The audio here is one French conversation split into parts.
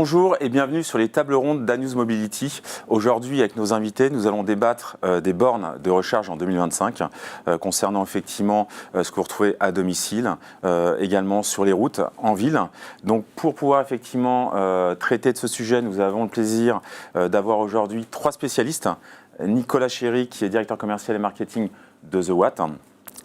Bonjour et bienvenue sur les tables rondes d'Anews Mobility. Aujourd'hui, avec nos invités, nous allons débattre des bornes de recharge en 2025, concernant effectivement ce que vous retrouvez à domicile, également sur les routes, en ville. Donc pour pouvoir effectivement traiter de ce sujet, nous avons le plaisir d'avoir aujourd'hui 3 spécialistes. Nicolas Chéry, qui est directeur commercial et marketing de The Watt.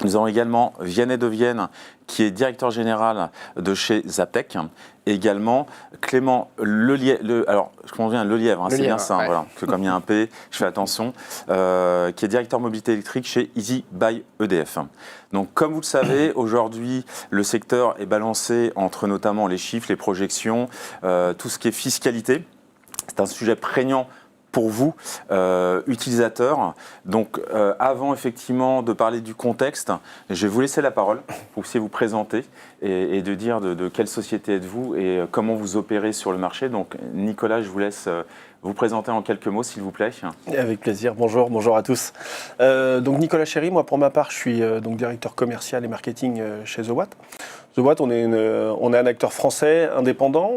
Nous avons également Vianney Devienne, qui est directeur général de chez Zaptec. Et également Clément Lelièvre, c'est bien ça, ouais. Voilà, parce que comme il y a un P, je fais attention, qui est directeur mobilité électrique chez Easy by EDF. Donc comme vous le savez, aujourd'hui, le secteur est balancé entre notamment les chiffres, les projections, tout ce qui est fiscalité. C'est un sujet prégnant pour vous, utilisateurs. Donc, avant effectivement de parler du contexte, je vais vous laisser la parole pour que vous puissiez vous présenter et de dire de quelle société êtes-vous et comment vous opérez sur le marché. Donc, Nicolas, je vous laisse vous présenter en quelques mots, s'il vous plaît. Avec plaisir. Bonjour à tous. Donc, Nicolas Chéry, moi, pour ma part, je suis donc directeur commercial et marketing chez The Watt. The Watt, on est un acteur français indépendant.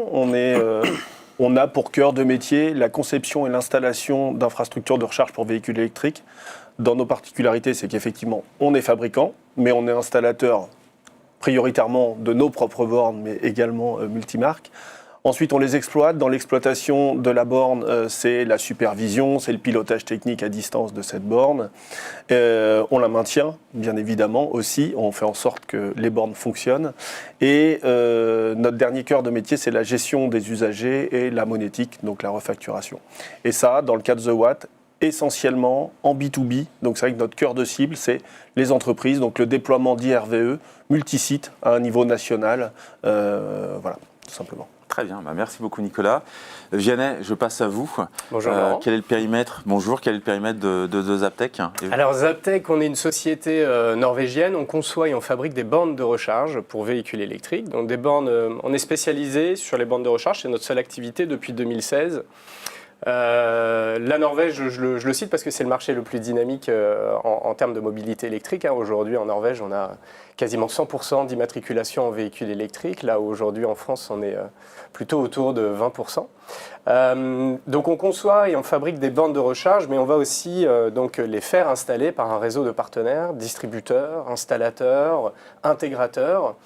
On a pour cœur de métier la conception et l'installation d'infrastructures de recharge pour véhicules électriques. Dans nos particularités, c'est qu'effectivement, on est fabricant, mais on est installateur prioritairement de nos propres bornes, mais également multimarques. Ensuite, on les exploite. Dans l'exploitation de la borne, c'est la supervision, c'est le pilotage technique à distance de cette borne. On la maintient, bien évidemment, aussi. On fait en sorte que les bornes fonctionnent. Et notre dernier cœur de métier, c'est la gestion des usagers et la monétique, donc la refacturation. Et ça, dans le cas de The Watt, essentiellement en B2B. Donc c'est vrai que notre cœur de cible, c'est les entreprises, donc le déploiement d'IRVE, multisite à un niveau national. Voilà, tout simplement. Très bien, merci beaucoup Nicolas. Vianney, je passe à vous. Bonjour Laurent. Quel est le périmètre de Zaptec? Alors Zaptec, on est une société norvégienne, on conçoit et on fabrique des bornes de recharge pour véhicules électriques. Donc des bornes, on est spécialisé sur les bornes de recharge, c'est notre seule activité depuis 2016. La Norvège, je le cite parce que c'est le marché le plus dynamique en termes de mobilité électrique. Aujourd'hui en Norvège, on a quasiment 100% d'immatriculation en véhicules électriques. Là où aujourd'hui en France, on est plutôt autour de 20%. Donc on conçoit et on fabrique des bornes de recharge, mais on va aussi donc les faire installer par un réseau de partenaires, distributeurs, installateurs, intégrateurs,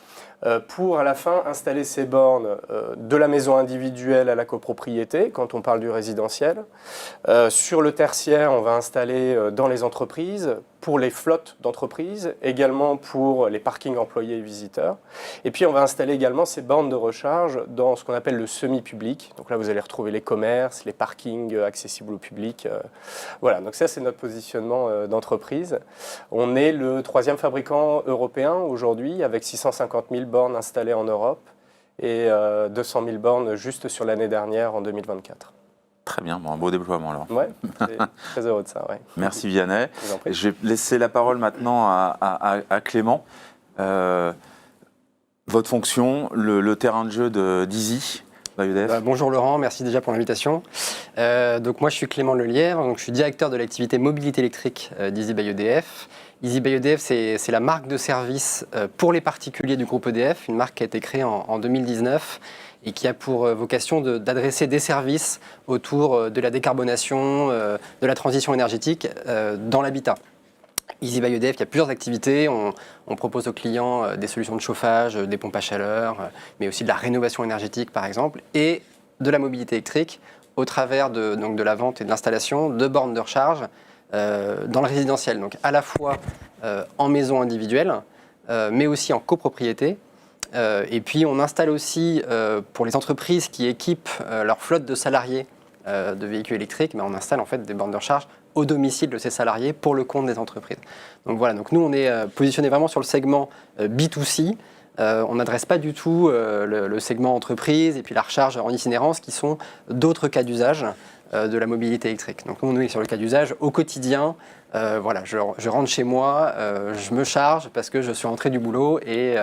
pour à la fin installer ces bornes de la maison individuelle à la copropriété, quand on parle du résidentiel. Sur le tertiaire, on va installer dans les entreprises, pour les flottes d'entreprises, également pour les parkings employés et visiteurs. Et puis on va installer également ces bornes de recharge dans ce qu'on appelle le semi-public. Donc là, vous allez retrouver les commerces, les parkings accessibles au public. Voilà, donc ça c'est notre positionnement d'entreprise. On est le 3e fabricant européen aujourd'hui, avec 650 000 bornes installées en Europe et 200 000 bornes juste sur l'année dernière, en 2024. Très bien, un beau déploiement alors. Ouais, très heureux de ça. Ouais. Merci Vianney. Je vais laisser la parole maintenant à Clément. Votre fonction, le terrain de jeu d'Easy by EDF. Bonjour Laurent, merci déjà pour l'invitation. Donc moi je suis Clément Lelièvre, donc je suis directeur de l'activité mobilité électrique d'Easy by EDF. Easy by EDF, c'est la marque de service pour les particuliers du groupe EDF, une marque qui a été créée en 2019 et qui a pour vocation d'adresser des services autour de la décarbonation, de la transition énergétique dans l'habitat. Easy by EDF, il y a plusieurs activités. On propose aux clients des solutions de chauffage, des pompes à chaleur, mais aussi de la rénovation énergétique par exemple, et de la mobilité électrique au travers de la vente et de l'installation de bornes de recharge dans le résidentiel. Donc à la fois en maison individuelle, mais aussi en copropriété. Et puis on installe aussi pour les entreprises qui équipent leur flotte de salariés de véhicules électriques, mais on installe en fait des bornes de recharge au domicile de ces salariés pour le compte des entreprises. Donc voilà, donc nous on est positionné vraiment sur le segment B2C. On n'adresse pas du tout le segment entreprise et puis la recharge en itinérance qui sont d'autres cas d'usage de la mobilité électrique. Donc nous on est sur le cas d'usage au quotidien. Voilà, je rentre chez moi, je me charge parce que je suis rentré du boulot et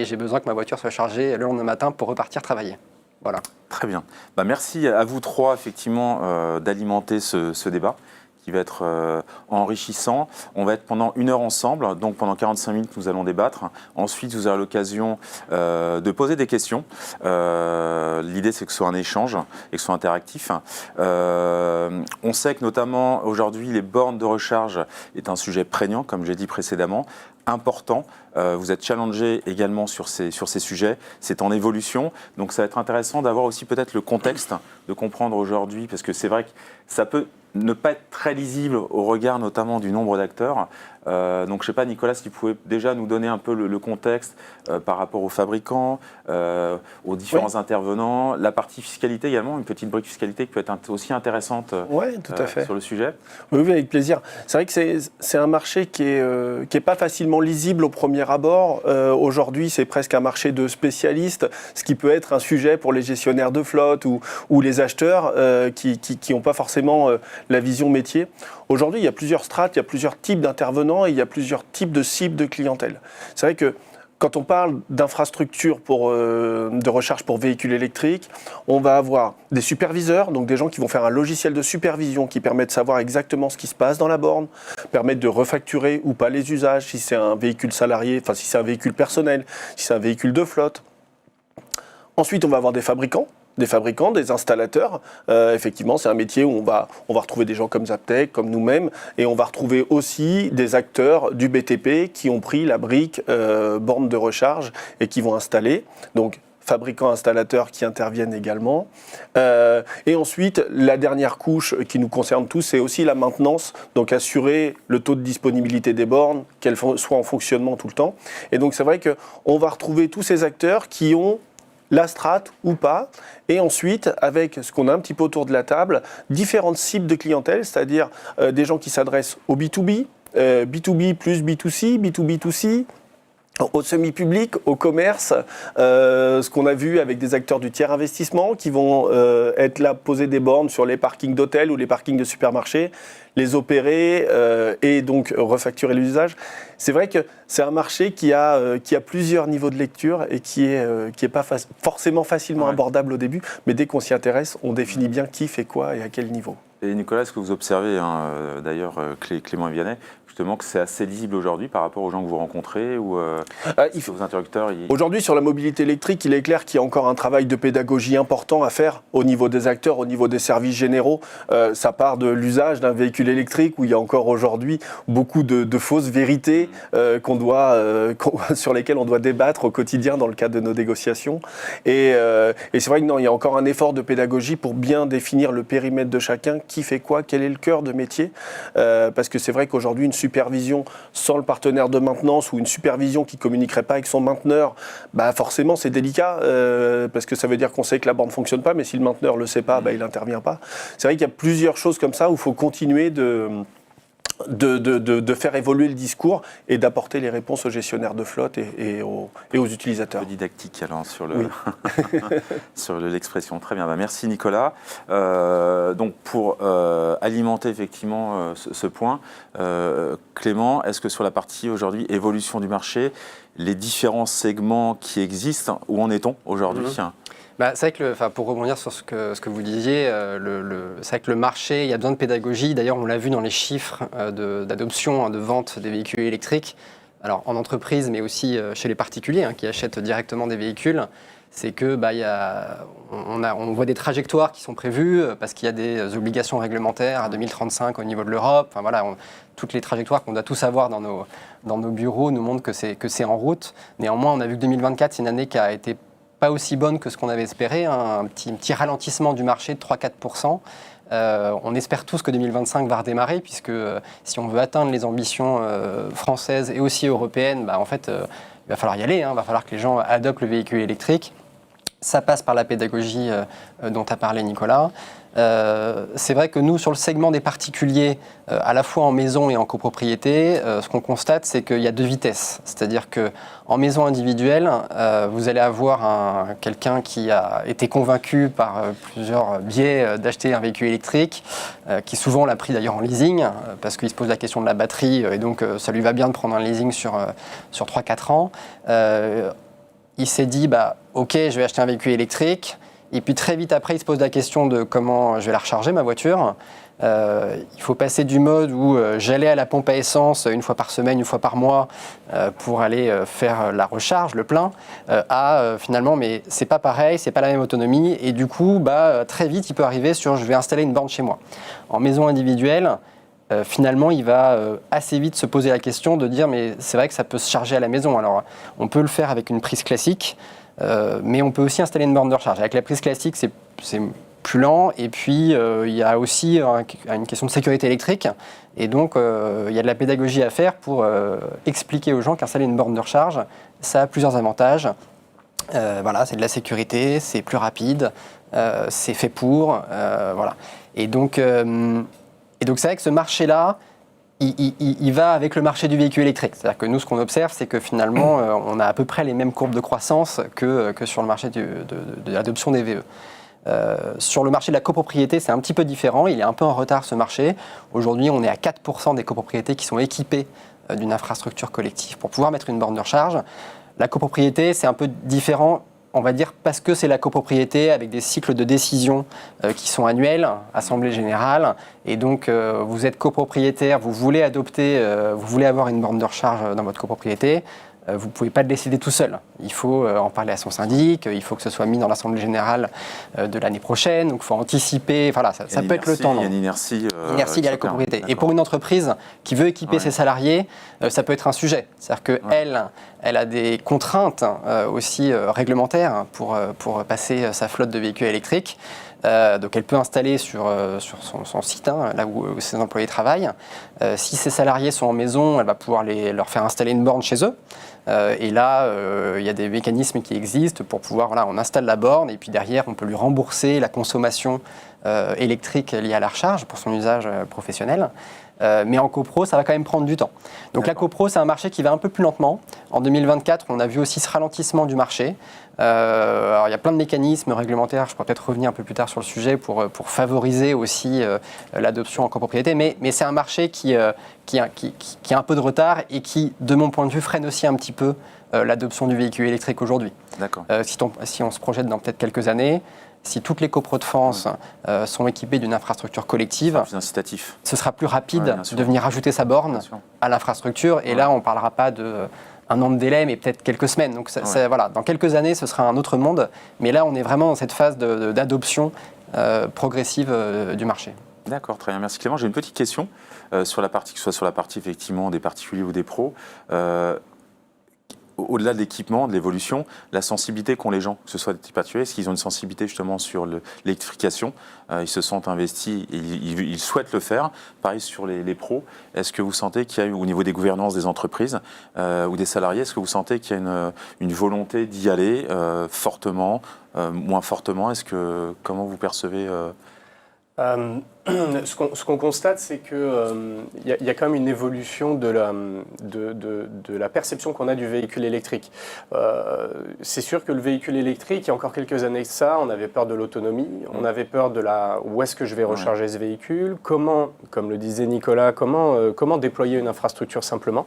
j'ai besoin que ma voiture soit chargée le lendemain matin pour repartir travailler. Voilà. Très bien. Merci à vous trois effectivement d'alimenter ce débat qui va être enrichissant. On va être pendant 1 heure ensemble, donc pendant 45 minutes, nous allons débattre. Ensuite, vous aurez l'occasion de poser des questions. L'idée, c'est que ce soit un échange et que ce soit interactif. On sait que notamment aujourd'hui, les bornes de recharge est un sujet prégnant, comme j'ai dit précédemment, important. Vous êtes challengé également sur ces sujets. C'est en évolution. Donc ça va être intéressant d'avoir aussi peut-être le contexte, de comprendre aujourd'hui, parce que c'est vrai que ça peut ne pas être très lisible au regard notamment du nombre d'acteurs. Donc je ne sais pas, Nicolas, si tu pouvais déjà nous donner un peu le contexte par rapport aux fabricants, aux différents intervenants, la partie fiscalité également, une petite brique fiscalité qui peut être aussi intéressante tout à fait. sur le sujet. Oui, avec plaisir. C'est vrai que c'est un marché qui est pas facilement lisible au premier abord. Aujourd'hui, c'est presque un marché de spécialistes, ce qui peut être un sujet pour les gestionnaires de flotte ou les acheteurs qui n'ont pas forcément la vision métier. Aujourd'hui, il y a plusieurs strates, il y a plusieurs types d'intervenants et il y a plusieurs types de cibles de clientèle. C'est vrai que quand on parle d'infrastructures de recharge pour véhicules électriques, on va avoir des superviseurs, donc des gens qui vont faire un logiciel de supervision qui permet de savoir exactement ce qui se passe dans la borne, permettre de refacturer ou pas les usages, si c'est un véhicule salarié, enfin si c'est un véhicule personnel, si c'est un véhicule de flotte. Ensuite, on va avoir des fabricants, des installateurs. Effectivement, c'est un métier où on va retrouver des gens comme Zaptec, comme nous-mêmes, et on va retrouver aussi des acteurs du BTP qui ont pris la brique borne de recharge et qui vont installer. Donc, fabricants, installateurs qui interviennent également. Et ensuite, la dernière couche qui nous concerne tous, c'est aussi la maintenance, donc assurer le taux de disponibilité des bornes, qu'elles soient en fonctionnement tout le temps. Et donc, c'est vrai qu'on va retrouver tous ces acteurs qui ont la strate ou pas, et ensuite, avec ce qu'on a un petit peu autour de la table, différentes cibles de clientèle, c'est-à-dire des gens qui s'adressent au B2B, B2B plus B2C, B2B2C, au semi-public, au commerce, ce qu'on a vu avec des acteurs du tiers investissement qui vont être là, poser des bornes sur les parkings d'hôtels ou les parkings de supermarchés, les opérer et donc refacturer l'usage. C'est vrai que c'est un marché qui a plusieurs niveaux de lecture et qui est pas forcément facilement abordable au début, mais dès qu'on s'y intéresse, on définit bien qui fait quoi et à quel niveau. Et Nicolas, est-ce que vous observez, d'ailleurs, Clément et Vianney, justement que c'est assez lisible aujourd'hui par rapport aux gens que vous rencontrez ou vos interlocuteurs Aujourd'hui, sur la mobilité électrique, il est clair qu'il y a encore un travail de pédagogie important à faire au niveau des acteurs, au niveau des services généraux. Ça part de l'usage d'un véhicule électrique où il y a encore aujourd'hui beaucoup de fausses vérités sur lesquelles on doit débattre au quotidien dans le cadre de nos négociations. Et c'est vrai que non, il y a encore un effort de pédagogie pour bien définir le périmètre de chacun, qui fait quoi, quel est le cœur de métier. Parce que c'est vrai qu'aujourd'hui, une supervision sans le partenaire de maintenance ou une supervision qui ne communiquerait pas avec son mainteneur, forcément c'est délicat parce que ça veut dire qu'on sait que la borne ne fonctionne pas, mais si le mainteneur ne le sait pas, il n'intervient pas. C'est vrai qu'il y a plusieurs choses comme ça où il faut continuer de faire évoluer le discours et d'apporter les réponses aux gestionnaires de flotte et aux utilisateurs. Un peu didactique alors sur l'expression. Très bien, merci Nicolas. Donc pour alimenter effectivement ce point, Clément, est-ce que sur la partie aujourd'hui évolution du marché, les différents segments qui existent, où en est-on aujourd'hui ? C'est vrai que, pour rebondir sur ce que vous disiez, c'est vrai que le marché, il y a besoin de pédagogie. D'ailleurs, on l'a vu dans les chiffres d'adoption, de vente des véhicules électriques. Alors, en entreprise, mais aussi chez les particuliers qui achètent directement des véhicules. C'est que on voit des trajectoires qui sont prévues parce qu'il y a des obligations réglementaires à 2035 au niveau de l'Europe. Toutes les trajectoires qu'on doit tous avoir dans nos bureaux nous montrent que c'est en route. Néanmoins, on a vu que 2024, c'est une année qui a été pas aussi bonne que ce qu'on avait espéré, un petit ralentissement du marché de 3-4%. On espère tous que 2025 va redémarrer, puisque si on veut atteindre les ambitions françaises et aussi européennes, il va falloir y aller, il va falloir que les gens adoptent le véhicule électrique. Ça passe par la pédagogie dont a parlé Nicolas. C'est vrai que nous, sur le segment des particuliers, à la fois en maison et en copropriété, ce qu'on constate, c'est qu'il y a deux vitesses. C'est-à-dire qu'en maison individuelle, vous allez avoir quelqu'un qui a été convaincu par plusieurs biais d'acheter un véhicule électrique, qui souvent l'a pris d'ailleurs en leasing, parce qu'il se pose la question de la batterie, et donc ça lui va bien de prendre un leasing sur 3-4 ans. Il s'est dit, ok, je vais acheter un véhicule électrique. Et puis très vite après, il se pose la question de comment je vais la recharger, ma voiture. Il faut passer du mode où j'allais à la pompe à essence une fois par semaine, une fois par mois pour aller faire la recharge, le plein, à finalement, mais c'est pas pareil, c'est pas la même autonomie. Et du coup, très vite, il peut arriver sur je vais installer une borne chez moi. En maison individuelle, finalement, il va assez vite se poser la question de dire mais c'est vrai que ça peut se charger à la maison. Alors, on peut le faire avec une prise classique, mais on peut aussi installer une borne de recharge. Avec la prise classique, c'est plus lent, et puis il y a aussi une question de sécurité électrique, et donc il y a de la pédagogie à faire pour expliquer aux gens qu'installer une borne de recharge, ça a plusieurs avantages. Voilà, c'est de la sécurité, c'est plus rapide, c'est fait pour, voilà. Et donc c'est vrai que ce marché-là, il va avec le marché du véhicule électrique. C'est-à-dire que nous, ce qu'on observe, c'est que finalement, on a à peu près les mêmes courbes de croissance que sur le marché de l'adoption des VE. Sur le marché de la copropriété, c'est un petit peu différent. Il est un peu en retard, ce marché. Aujourd'hui, on est à 4% des copropriétés qui sont équipées d'une infrastructure collective pour pouvoir mettre une borne de recharge. La copropriété, c'est un peu différent, on va dire, parce que c'est la copropriété avec des cycles de décision qui sont annuels, assemblée générale. Et donc, vous êtes copropriétaire, vous voulez adopter, vous voulez avoir une borne de recharge dans votre copropriété. Vous ne pouvez pas le décider tout seul. Il faut en parler à son syndic, il faut que ce soit mis dans l'Assemblée générale de l'année prochaine, donc il faut anticiper. Voilà, ça peut être le temps. Il y a une inertie. Inertie liée à la copropriété. Et pour une entreprise qui veut équiper ses salariés, ça peut être un sujet. C'est-à-dire qu'elle, elle a des contraintes aussi réglementaires pour passer sa flotte de véhicules électriques. Donc elle peut installer sur son site, là où ses employés travaillent. Si ses salariés sont en maison, elle va pouvoir leur faire installer une borne chez eux. Et là, il y a des mécanismes qui existent pour pouvoir, voilà, on installe la borne et puis derrière, on peut lui rembourser la consommation électrique liée à la recharge pour son usage professionnel. Mais en copro, ça va quand même prendre du temps. Donc la copro, c'est un marché qui va un peu plus lentement. En 2024, on a vu aussi ce ralentissement du marché. Alors il y a plein de mécanismes réglementaires, je pourrais peut-être revenir un peu plus tard sur le sujet pour favoriser aussi l'adoption en copropriété, mais c'est un marché qui a un peu de retard et qui, de mon point de vue, freine aussi un petit peu l'adoption du véhicule électrique aujourd'hui. D'accord. Si on se projette dans peut-être quelques années, si toutes les copros de France sont équipées d'une infrastructure collective, plus incitatif. Ce sera plus rapide de venir ajouter sa borne à l'infrastructure. Et là, on ne parlera pas d'un an de délai, mais peut-être quelques semaines. Donc voilà, dans quelques années, ce sera un autre monde. Mais là, on est vraiment dans cette phase d'adoption progressive du marché. D'accord, très bien. Merci Clément. J'ai une petite question sur la partie, que ce soit sur la partie effectivement des particuliers ou des pros. Au-delà de l'équipement, de l'évolution, la sensibilité qu'ont les gens, que ce soit des particuliers, est-ce qu'ils ont une sensibilité justement sur l'électrification? Ils se sentent investis, ils souhaitent le faire. Pareil sur les pros. Est-ce que vous sentez qu'il y a eu, au niveau des gouvernances des entreprises ou des salariés, est-ce que vous sentez qu'il y a une volonté d'y aller fortement, moins fortement? Comment vous percevez Ce qu'on constate, c'est qu'il y a quand même une évolution de la perception qu'on a du véhicule électrique. C'est sûr que le véhicule électrique, il y a encore quelques années de ça, on avait peur de l'autonomie, on avait peur de où est-ce que je vais recharger ce véhicule, comment, comme le disait Nicolas, comment déployer une infrastructure simplement.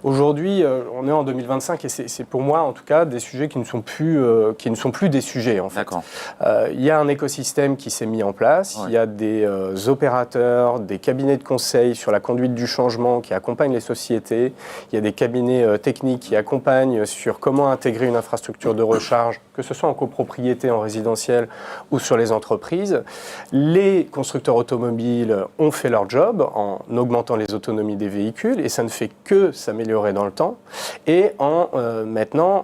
Aujourd'hui, on est en 2025 et c'est pour moi, en tout cas, des sujets qui ne sont plus des sujets, en fait. D'accord. Il y a un écosystème qui s'est mis en place, il y a des opérateurs, des cabinets de conseil sur la conduite du changement qui accompagnent les sociétés. Il y a des cabinets techniques qui accompagnent sur comment intégrer une infrastructure de recharge, que ce soit en copropriété, en résidentiel ou sur les entreprises. Les constructeurs automobiles ont fait leur job en augmentant les autonomies des véhicules et ça ne fait que s'améliorer dans le temps. Et maintenant,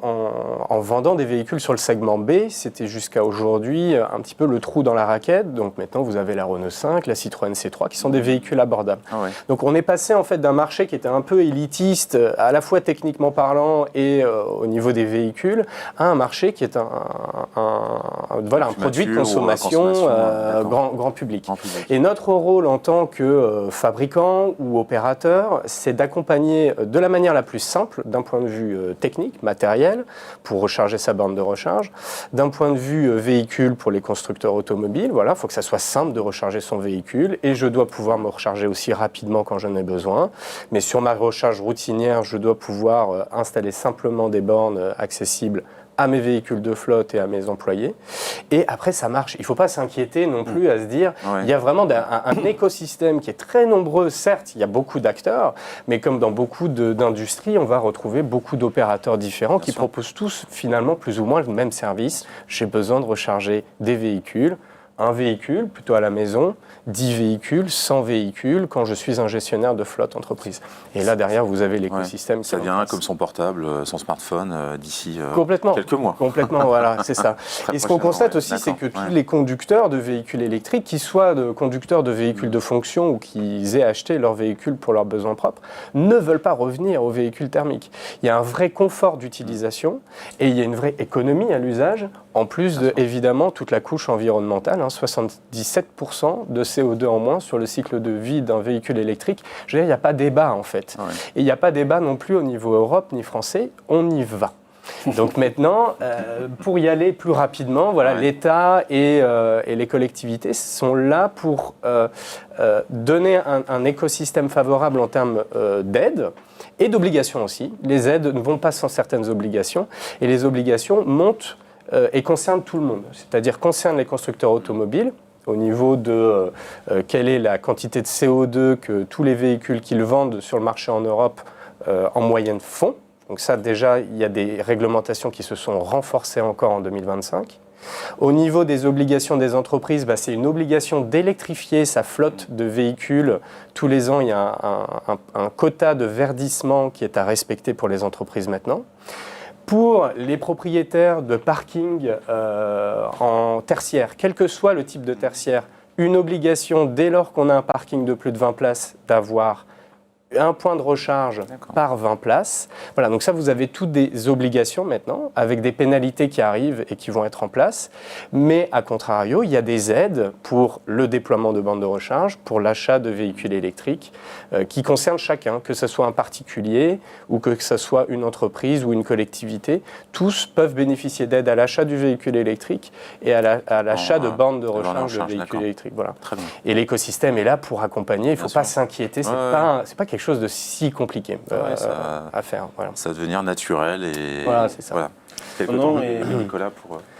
en vendant des véhicules sur le segment B, c'était jusqu'à aujourd'hui un petit peu le trou dans la raquette. Donc maintenant, vous avez la Renault 5, la Citroën C3, qui sont des véhicules abordables. Donc on est passé en fait d'un marché qui était un peu élitiste, à la fois techniquement parlant et au niveau des véhicules, à un marché qui est un produit de consommation grand public. Et notre rôle en tant que fabricant ou opérateur, c'est d'accompagner de la manière la plus simple, d'un point de vue technique, matériel, pour recharger sa borne de recharge, d'un point de vue véhicule pour les constructeurs automobiles. Voilà, il faut que ça soit simple de recharger son véhicule et je dois pouvoir me recharger aussi rapidement quand j'en ai besoin. Mais sur ma recharge routinière, je dois pouvoir installer simplement des bornes accessibles à mes véhicules de flotte et à mes employés. Et après, ça marche. Il ne faut pas s'inquiéter non plus à se dire, il y a vraiment un écosystème qui est très nombreux. Certes, il y a beaucoup d'acteurs, mais comme dans beaucoup d'industries, on va retrouver beaucoup d'opérateurs différents qui proposent tous finalement plus ou moins le même service. J'ai besoin de recharger des véhicules, un véhicule plutôt à la maison, 10 véhicules, 100 véhicules quand je suis un gestionnaire de flotte entreprise. Et là, derrière, vous avez l'écosystème. Ça vient comme son portable, son smartphone d'ici quelques mois. Complètement, voilà, c'est ça. Et ce qu'on constate aussi, c'est que tous les conducteurs de véhicules électriques, qu'ils soient conducteurs de véhicules de fonction ou qu'ils aient acheté leur véhicule pour leurs besoins propres, ne veulent pas revenir aux véhicules thermiques. Il y a un vrai confort d'utilisation et il y a une vraie économie à l'usage, en plus de, évidemment, toute la couche environnementale, 77% de CO2 en moins sur le cycle de vie d'un véhicule électrique. Je veux dire, il n'y a pas débat en fait. Ouais. Et il n'y a pas débat non plus au niveau Europe ni français, on y va. Donc maintenant, pour y aller plus rapidement, voilà, l'État et les collectivités sont là pour donner un écosystème favorable en termes d'aide et d'obligations aussi. Les aides ne vont pas sans certaines obligations et les obligations montent et concernent tout le monde, c'est-à-dire concernent les constructeurs automobiles, au niveau de quelle est la quantité de CO2 que tous les véhicules qu'ils vendent sur le marché en Europe en moyenne font. Donc ça, déjà, il y a des réglementations qui se sont renforcées encore en 2025. Au niveau des obligations des entreprises, c'est une obligation d'électrifier sa flotte de véhicules. Tous les ans, il y a un quota de verdissement qui est à respecter pour les entreprises maintenant. Pour les propriétaires de parking en tertiaire, quel que soit le type de tertiaire, une obligation dès lors qu'on a un parking de plus de 20 places d'avoir un point de recharge par 20 places. Voilà, donc ça, vous avez toutes des obligations maintenant, avec des pénalités qui arrivent et qui vont être en place. Mais à contrario, il y a des aides pour le déploiement de bandes de recharge, pour l'achat de véhicules électriques, qui concernent chacun, que ce soit un particulier ou que ce soit une entreprise ou une collectivité. Tous peuvent bénéficier d'aide à l'achat du véhicule électrique et à l'achat de bandes de recharge de véhicules électriques. Voilà. Et l'écosystème est là pour accompagner. Il ne faut pas s'inquiéter. C'est pas quelque chose de si compliqué à faire. Voilà. Ça va devenir naturel et voilà, c'est ça. Voilà. Nicolas,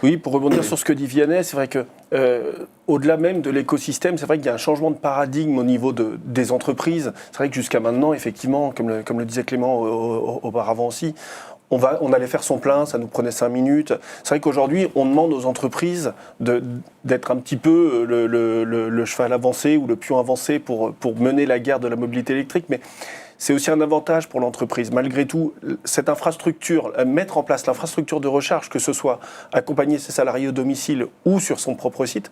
Oui, pour rebondir sur ce que dit Vianney, c'est vrai que au-delà même de l'écosystème, c'est vrai qu'il y a un changement de paradigme au niveau des entreprises. C'est vrai que jusqu'à maintenant, effectivement, comme le disait Clément auparavant aussi, on allait faire son plein, ça nous prenait 5 minutes. C'est vrai qu'aujourd'hui, on demande aux entreprises d'être un petit peu le cheval avancé ou le pion avancé pour mener la guerre de la mobilité électrique. Mais c'est aussi un avantage pour l'entreprise. Malgré tout, cette infrastructure, mettre en place l'infrastructure de recharge, que ce soit accompagner ses salariés au domicile ou sur son propre site,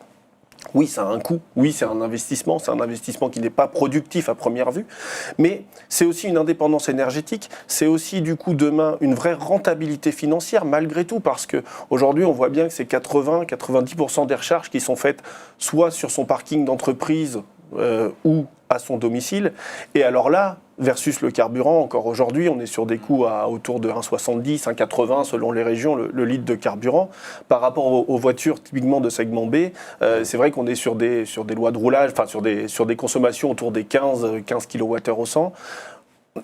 oui, ça a un coût, oui, c'est un investissement qui n'est pas productif à première vue, mais c'est aussi une indépendance énergétique, c'est aussi du coup demain une vraie rentabilité financière malgré tout, parce qu'aujourd'hui on voit bien que c'est 80-90% des recharges qui sont faites soit sur son parking d'entreprise ou à son domicile, et alors là, versus le carburant, encore aujourd'hui, on est sur des coûts autour de 1,70, 1,80 selon les régions, le litre de carburant. Par rapport aux voitures typiquement de segment B, c'est vrai qu'on est sur des lois de roulage, enfin sur des consommations autour des 15 kWh au 100.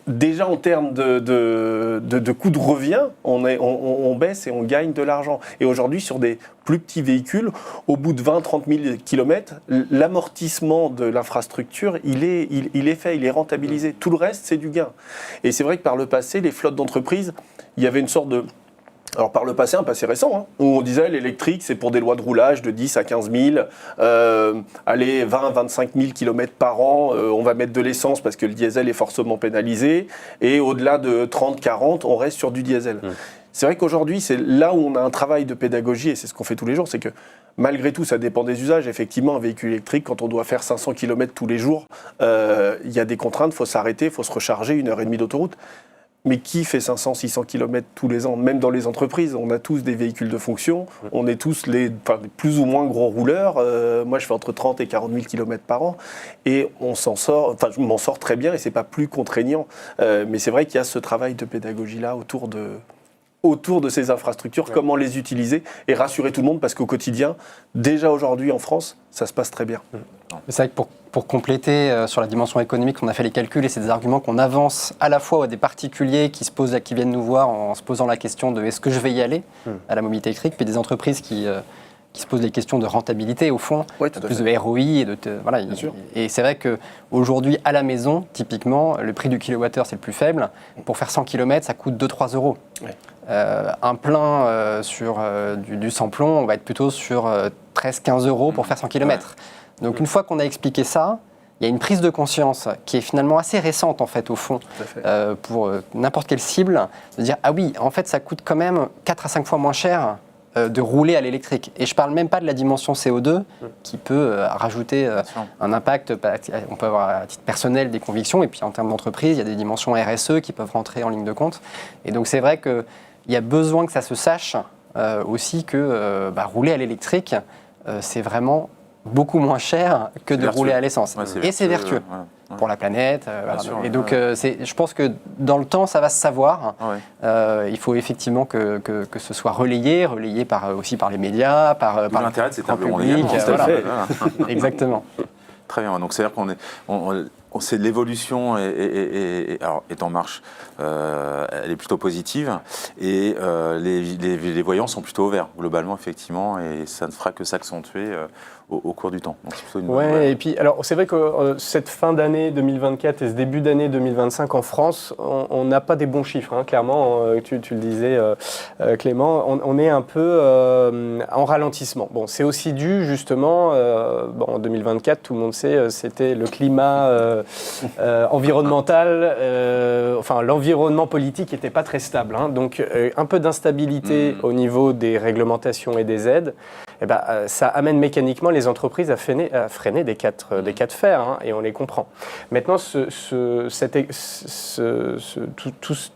Déjà en termes de coût de revient, on baisse et on gagne de l'argent. Et aujourd'hui, sur des plus petits véhicules, au bout de 20-30 000 km, l'amortissement de l'infrastructure, il est fait, il est rentabilisé. Tout le reste, c'est du gain. Et c'est vrai que par le passé, les flottes d'entreprises, il y avait une sorte de... Alors par le passé, un passé récent, où on disait l'électrique c'est pour des lois de roulage de 10 à 15 000, allez 20-25 000 km par an, on va mettre de l'essence parce que le diesel est forcément pénalisé, et au-delà de 30-40, on reste sur du diesel. C'est vrai qu'aujourd'hui, c'est là où on a un travail de pédagogie, et c'est ce qu'on fait tous les jours, c'est que malgré tout, ça dépend des usages. Effectivement, un véhicule électrique, quand on doit faire 500 km tous les jours, il y a des contraintes, il faut s'arrêter, il faut se recharger, 1h30 d'autoroute. Mais qui fait 500-600 km tous les ans? Même dans les entreprises, on a tous des véhicules de fonction, on est tous les plus ou moins gros rouleurs. Moi, je fais entre 30 et 40 000 km par an et on s'en sort, enfin, je m'en sors très bien et c'est pas plus contraignant. Mais c'est vrai qu'il y a ce travail de pédagogie-là autour de autour de ces infrastructures, comment les utiliser et rassurer tout le monde parce qu'au quotidien, déjà aujourd'hui en France, ça se passe très bien. C'est vrai que pour compléter sur la dimension économique, on a fait les calculs et c'est des arguments qu'on avance à la fois à des particuliers qui viennent nous voir en se posant la question de est-ce que je vais y aller à la mobilité électrique, puis des entreprises qui se posent des questions de rentabilité au fond, plus de ROI et voilà. Et c'est vrai qu'aujourd'hui à la maison, typiquement, le prix du kilowattheure c'est le plus faible. Pour faire 100 km, ça coûte 2-3 euros. Ouais. Un plein sur du sans-plomb, on va être plutôt sur 13-15 euros pour faire 100 km. Ouais. Donc une fois qu'on a expliqué ça, il y a une prise de conscience qui est finalement assez récente en fait au fond pour n'importe quelle cible, de dire ah oui, en fait ça coûte quand même 4 à 5 fois moins cher de rouler à l'électrique. Et je ne parle même pas de la dimension CO2 qui peut rajouter un impact. On peut avoir à titre personnel des convictions et puis en termes d'entreprise, il y a des dimensions RSE qui peuvent rentrer en ligne de compte. Et donc c'est vrai qu'il y a besoin que ça se sache aussi que rouler à l'électrique, c'est vraiment beaucoup moins cher que de rouler à l'essence. Ouais, et c'est vertueux. Pour la planète. Voilà. Sûr, et donc, je pense que dans le temps, ça va se savoir. Il faut effectivement que ce soit relayé aussi par les médias, par l'intérêt de ces tables rondes. Exactement. Très bien. Donc, c'est-à-dire c'est l'évolution est en marche. Elle est plutôt positive et les voyants sont plutôt verts globalement, effectivement, et ça ne fera que s'accentuer au cours du temps. Et puis alors c'est vrai que cette fin d'année 2024 et ce début d'année 2025 en France, on n'a pas des bons chiffres, hein, clairement. Tu le disais, Clément, on est un peu en ralentissement. Bon, c'est aussi dû justement, en 2024, tout le monde sait, c'était le climat environnemental, l'environnement politique n'était pas très stable, hein, donc un peu d'instabilité au niveau des réglementations et des aides. Ça amène mécaniquement les entreprises à freiner des cas de fer, hein, et on les comprend. Maintenant,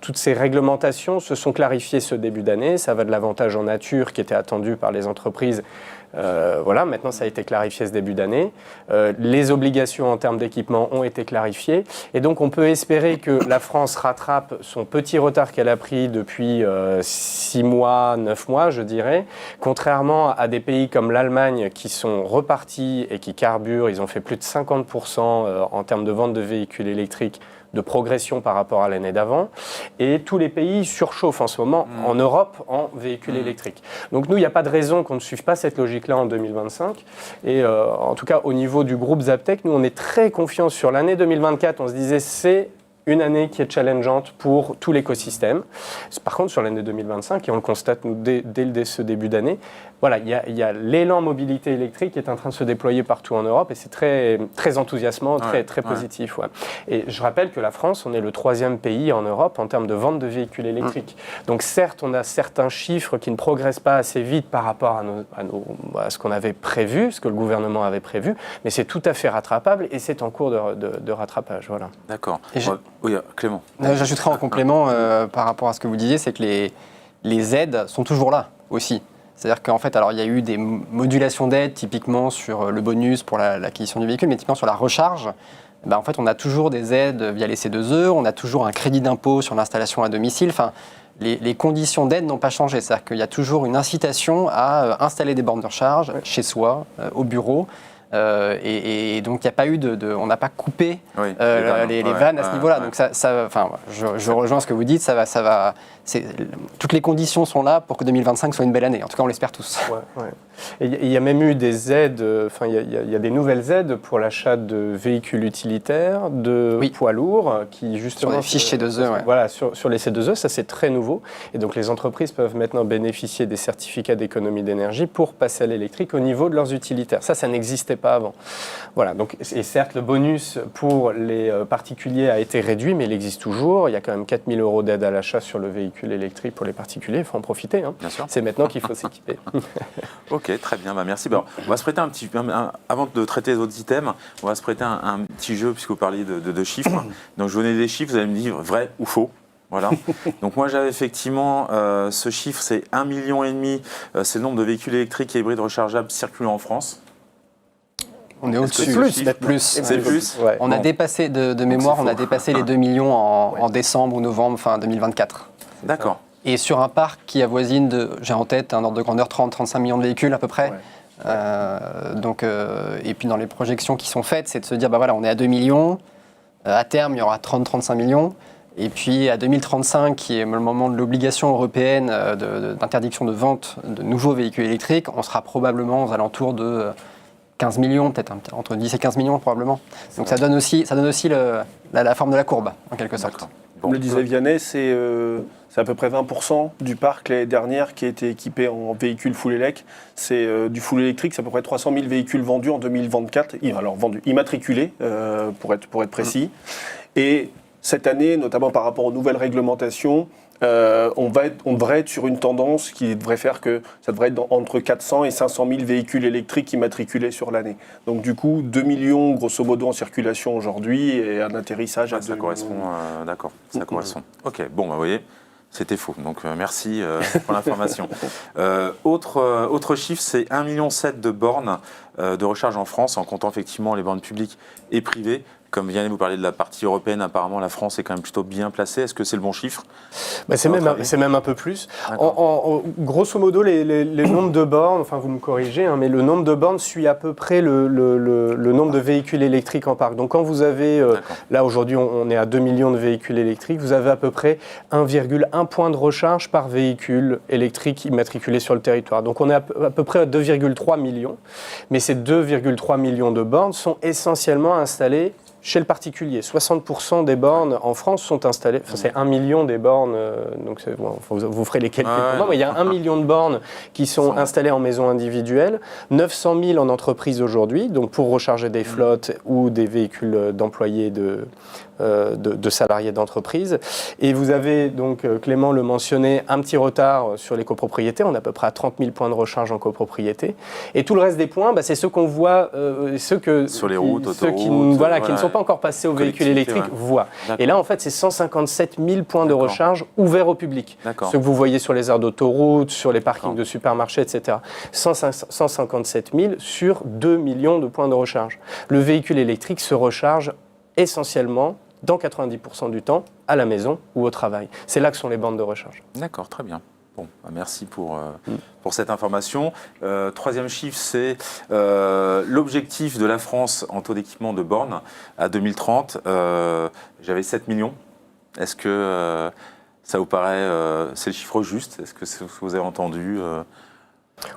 toutes ces réglementations se sont clarifiées ce début d'année. Ça va de l'avantage en nature qui était attendu par les entreprises. Maintenant, ça a été clarifié ce début d'année. Les obligations en termes d'équipement ont été clarifiées. Et donc, on peut espérer que la France rattrape son petit retard qu'elle a pris depuis 6 mois, 9 mois, je dirais. Contrairement à des pays comme l'Allemagne qui sont repartis et qui carburent, ils ont fait plus de 50% en termes de vente de véhicules électriques, de progression par rapport à l'année d'avant. Et tous les pays surchauffent en ce moment en Europe en véhicules électriques. Donc nous, il n'y a pas de raison qu'on ne suive pas cette logique-là en 2025. Et en tout cas, au niveau du groupe Zaptec, nous, on est très confiants sur l'année 2024. On se disait, c'est une année qui est challengeante pour tout l'écosystème. Par contre, sur l'année 2025, et on le constate nous, dès ce début d'année, voilà, il y a l'élan mobilité électrique qui est en train de se déployer partout en Europe et c'est très, très enthousiasmant, très positif. Ouais. Et je rappelle que la France, on est le 3e pays en Europe en termes de vente de véhicules électriques. Donc certes, on a certains chiffres qui ne progressent pas assez vite par rapport à ce qu'on avait prévu, ce que le gouvernement avait prévu, mais c'est tout à fait rattrapable et c'est en cours de rattrapage. Voilà. D'accord. Oui, Clément. J'ajouterai en complément par rapport à ce que vous disiez, c'est que les aides sont toujours là aussi. C'est-à-dire qu'en fait, alors il y a eu des modulations d'aides typiquement sur le bonus pour l'acquisition du véhicule, mais typiquement sur la recharge, en fait, on a toujours des aides via les C2E, on a toujours un crédit d'impôt sur l'installation à domicile. Enfin, les conditions d'aide n'ont pas changé. C'est-à-dire qu'il y a toujours une incitation à installer des bornes de recharge chez soi, au bureau. Et donc il n'y a pas eu on n'a pas coupé les vannes à ce niveau-là. Donc je rejoins ce que vous dites. Toutes les conditions sont là pour que 2025 soit une belle année. En tout cas, on l'espère tous. Et il y a même eu des aides. Il y a des nouvelles aides pour l'achat de véhicules utilitaires, de poids lourds, qui justement sur les fiches C2E. Voilà, sur les C2E, ça c'est très nouveau. Et donc les entreprises peuvent maintenant bénéficier des certificats d'économie d'énergie pour passer à l'électrique au niveau de leurs utilitaires. Ça n'existait pas avant. Voilà. Donc, et certes, le bonus pour les particuliers a été réduit, mais il existe toujours. Il y a quand même 4 000 € d'aide à l'achat sur le véhicule électrique pour les particuliers. Il faut en profiter. Hein. Bien sûr. C'est maintenant qu'il faut s'équiper. Ok, très bien. Merci. On va se prêter avant de traiter les autres items, on va se prêter un petit jeu puisque vous parliez de chiffres. Donc, je vous donne des chiffres. Vous allez me dire vrai ou faux. Voilà. Donc moi j'avais effectivement ce chiffre, c'est 1,5 million. C'est le nombre de véhicules électriques et hybrides rechargeables circulant en France. On est au-dessus, peut-être plus. C'est plus. Ouais. On a dépassé, de mémoire, on a dépassé les 2 millions en décembre ou novembre, fin 2024. D'accord. Et sur un parc qui avoisine, j'ai en tête un ordre de grandeur 30-35 millions de véhicules à peu près. Ouais. Et puis dans les projections qui sont faites, c'est de se dire, bah voilà, on est à 2 millions, à terme il y aura 30-35 millions, et puis à 2035, qui est le moment de l'obligation européenne d'interdiction de vente de nouveaux véhicules électriques, on sera probablement aux alentours de 15 millions, peut-être entre 10 et 15 millions probablement. Donc ça donne aussi la forme de la courbe, en quelque sorte. Comme le disait Vianney, c'est à peu près 20% du parc l'année dernière qui a été équipé en véhicules full élec. C'est du full électrique, c'est à peu près 300 000 véhicules vendus en 2024. Alors vendus, immatriculés, pour être précis. Et cette année, notamment par rapport aux nouvelles réglementations, on devrait être sur une tendance qui devrait faire que ça devrait être entre 400 et 500 000 véhicules électriques immatriculés sur l'année. Donc du coup, 2 millions grosso modo en circulation aujourd'hui et un atterrissage à 2 ça correspond, d'accord, ça correspond. Ok, bon, bah, vous voyez, c'était faux, donc merci pour l'information. Autre chiffre, c'est 1,7 million de bornes de recharge en France, en comptant effectivement les bornes publiques et privées. Comme Vianney vous parler de la partie européenne, apparemment la France est quand même plutôt bien placée. Est-ce que c'est le bon chiffre ? C'est même un peu plus. Grosso modo, les nombres de bornes, enfin vous me corrigez, hein, mais le nombre de bornes suit à peu près le nombre de véhicules électriques en parc. Donc quand vous avez, là aujourd'hui on est à 2 millions de véhicules électriques, vous avez à peu près 1,1 point de recharge par véhicule électrique immatriculé sur le territoire. Donc on est à peu près à 2,3 millions. Mais ces 2,3 millions de bornes sont essentiellement installées chez le particulier. 60% des bornes en France sont installées, enfin c'est 1 million des bornes, donc vous ferez les calculs pour moi, mais il y a 1 million de bornes qui sont installées en maison individuelle, 900 000 en entreprise aujourd'hui, donc pour recharger des flottes ou des véhicules d'employés de salariés d'entreprise. Et vous avez donc, Clément le mentionnait, un petit retard sur les copropriétés, on est à peu près à 30 000 points de recharge en copropriété. Et tout le reste des points, c'est ceux qu'on voit, sur les routes, ceux qui ne sont pas encore passés aux véhicules électriques voient. Et là, en fait, c'est 157 000 points de recharge ouverts au public. Ceux que vous voyez sur les aires d'autoroute, sur les parkings de supermarchés, etc. 157 000 sur 2 millions de points de recharge. Le véhicule électrique se recharge essentiellement, dans 90% du temps, à la maison ou au travail. C'est là que sont les bornes de recharge. D'accord, très bien. Bon, merci pour cette information. Troisième chiffre, c'est l'objectif de la France en taux d'équipement de bornes à 2030. J'avais 7 millions. Est-ce que ça vous paraît, c'est le chiffre juste ? Est-ce que c'est ce que vous avez entendu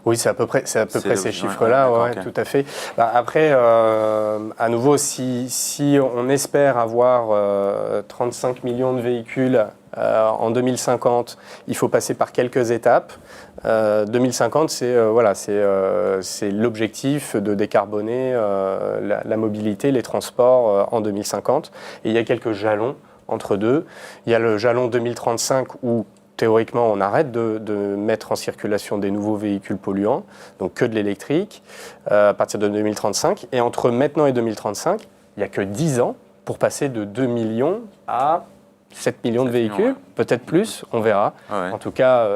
Oui, c'est à peu près ces chiffres-là, ouais, tout à fait. Après, à nouveau, si on espère avoir 35 millions de véhicules en 2050, il faut passer par quelques étapes. 2050, c'est l'objectif de décarboner la mobilité, les transports en 2050. Et il y a quelques jalons entre deux. Il y a le jalon 2035 où théoriquement, on arrête de mettre en circulation des nouveaux véhicules polluants, donc que de l'électrique, à partir de 2035. Et entre maintenant et 2035, il n'y a que 10 ans pour passer de 2 millions à 7 millions de véhicules, peut-être plus, on verra. En tout cas,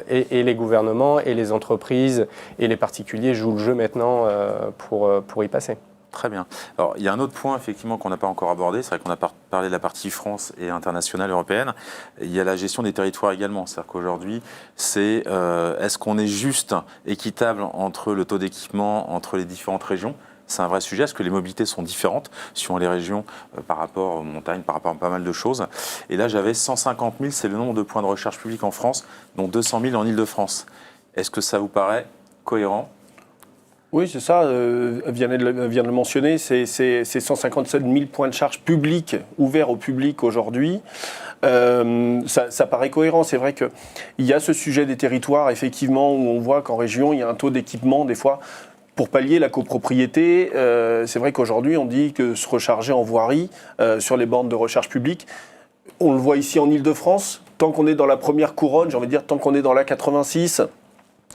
et les gouvernements, et les entreprises, et les particuliers jouent le jeu maintenant pour y passer. Très bien. Alors, il y a un autre point, effectivement, qu'on n'a pas encore abordé. C'est vrai qu'on a parlé de la partie France et internationale européenne. Il y a la gestion des territoires également. C'est-à-dire qu'aujourd'hui, est-ce qu'on est juste équitable entre le taux d'équipement entre les différentes régions ? C'est un vrai sujet. Est-ce que les mobilités sont différentes suivant les régions par rapport aux montagnes, par rapport à pas mal de choses ? Et là, j'avais 150 000, c'est le nombre de points de recharge publics en France, dont 200 000 en Ile-de-France. Est-ce que ça vous paraît cohérent ? Oui, c'est ça, vient de le mentionner, c'est 157 000 points de charge publics ouverts au public aujourd'hui. Ça paraît cohérent, c'est vrai qu'il y a ce sujet des territoires, effectivement, où on voit qu'en région, il y a un taux d'équipement, des fois, pour pallier la copropriété. C'est vrai qu'aujourd'hui, on dit que se recharger en voirie sur les bornes de recharge publique, on le voit ici en Ile-de-France, tant qu'on est dans la première couronne, j'ai envie de dire, tant qu'on est dans la 86,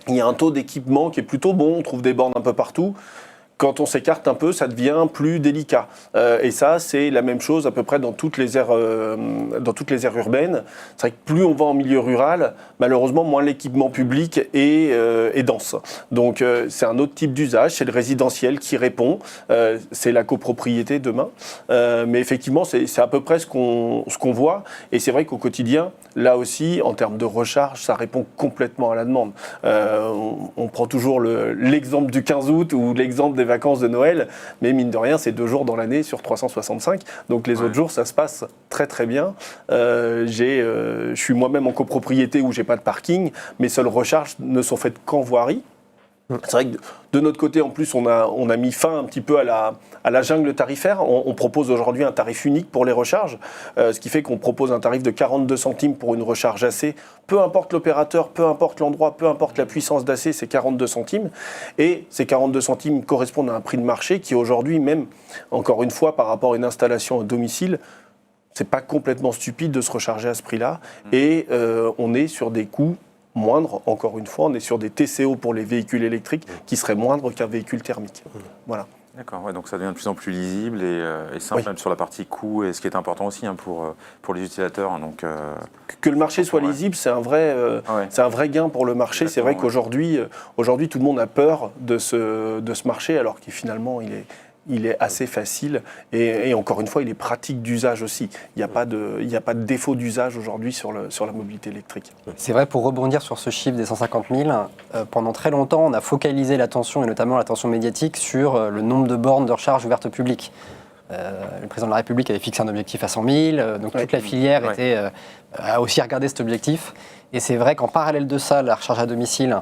il y a un taux d'équipement qui est plutôt bon, on trouve des bornes un peu partout. Quand on s'écarte un peu, ça devient plus délicat. Et ça, c'est la même chose à peu près dans toutes les aires urbaines. C'est vrai que plus on va en milieu rural, malheureusement, moins l'équipement public est dense. Donc, c'est un autre type d'usage. C'est le résidentiel qui répond. C'est la copropriété demain. Mais effectivement, c'est à peu près ce qu'on voit. Et c'est vrai qu'au quotidien, là aussi, en termes de recharge, ça répond complètement à la demande. On prend toujours l'exemple du 15 août ou l'exemple des vacances de Noël, mais mine de rien, c'est 2 jours dans l'année sur 365. Donc les autres jours, ça se passe très très bien. Je suis moi-même en copropriété où j'ai pas de parking. Mes seules recharges ne sont faites qu'en voirie. C'est vrai que de notre côté, en plus, on a mis fin un petit peu à la jungle tarifaire. On propose aujourd'hui un tarif unique pour les recharges, ce qui fait qu'on propose un tarif de 42 centimes pour une recharge AC. Peu importe l'opérateur, peu importe l'endroit, peu importe la puissance d'AC, c'est 42 centimes. Et ces 42 centimes correspondent à un prix de marché qui aujourd'hui, même, encore une fois, par rapport à une installation à domicile, c'est pas complètement stupide de se recharger à ce prix-là. Et on est sur des coûts moindre, encore une fois, on est sur des TCO pour les véhicules électriques qui seraient moindres qu'un véhicule thermique. Voilà. D'accord, ouais, donc ça devient de plus en plus lisible et simple, même sur la partie coût, et ce qui est important aussi pour les utilisateurs. Donc, que le marché soit lisible, c'est un vrai gain pour le marché. C'est vrai qu'aujourd'hui, tout le monde a peur de ce marché, alors que finalement, il est assez facile et encore une fois, il est pratique d'usage aussi. Il n'y a pas de défaut d'usage aujourd'hui sur la mobilité électrique. C'est vrai, pour rebondir sur ce chiffre des 150 000, pendant très longtemps, on a focalisé l'attention, et notamment l'attention médiatique, sur le nombre de bornes de recharge ouvertes au public. Le président de la République avait fixé un objectif à 100 000, donc toute la filière a aussi regardé cet objectif. Et c'est vrai qu'en parallèle de ça, la recharge à domicile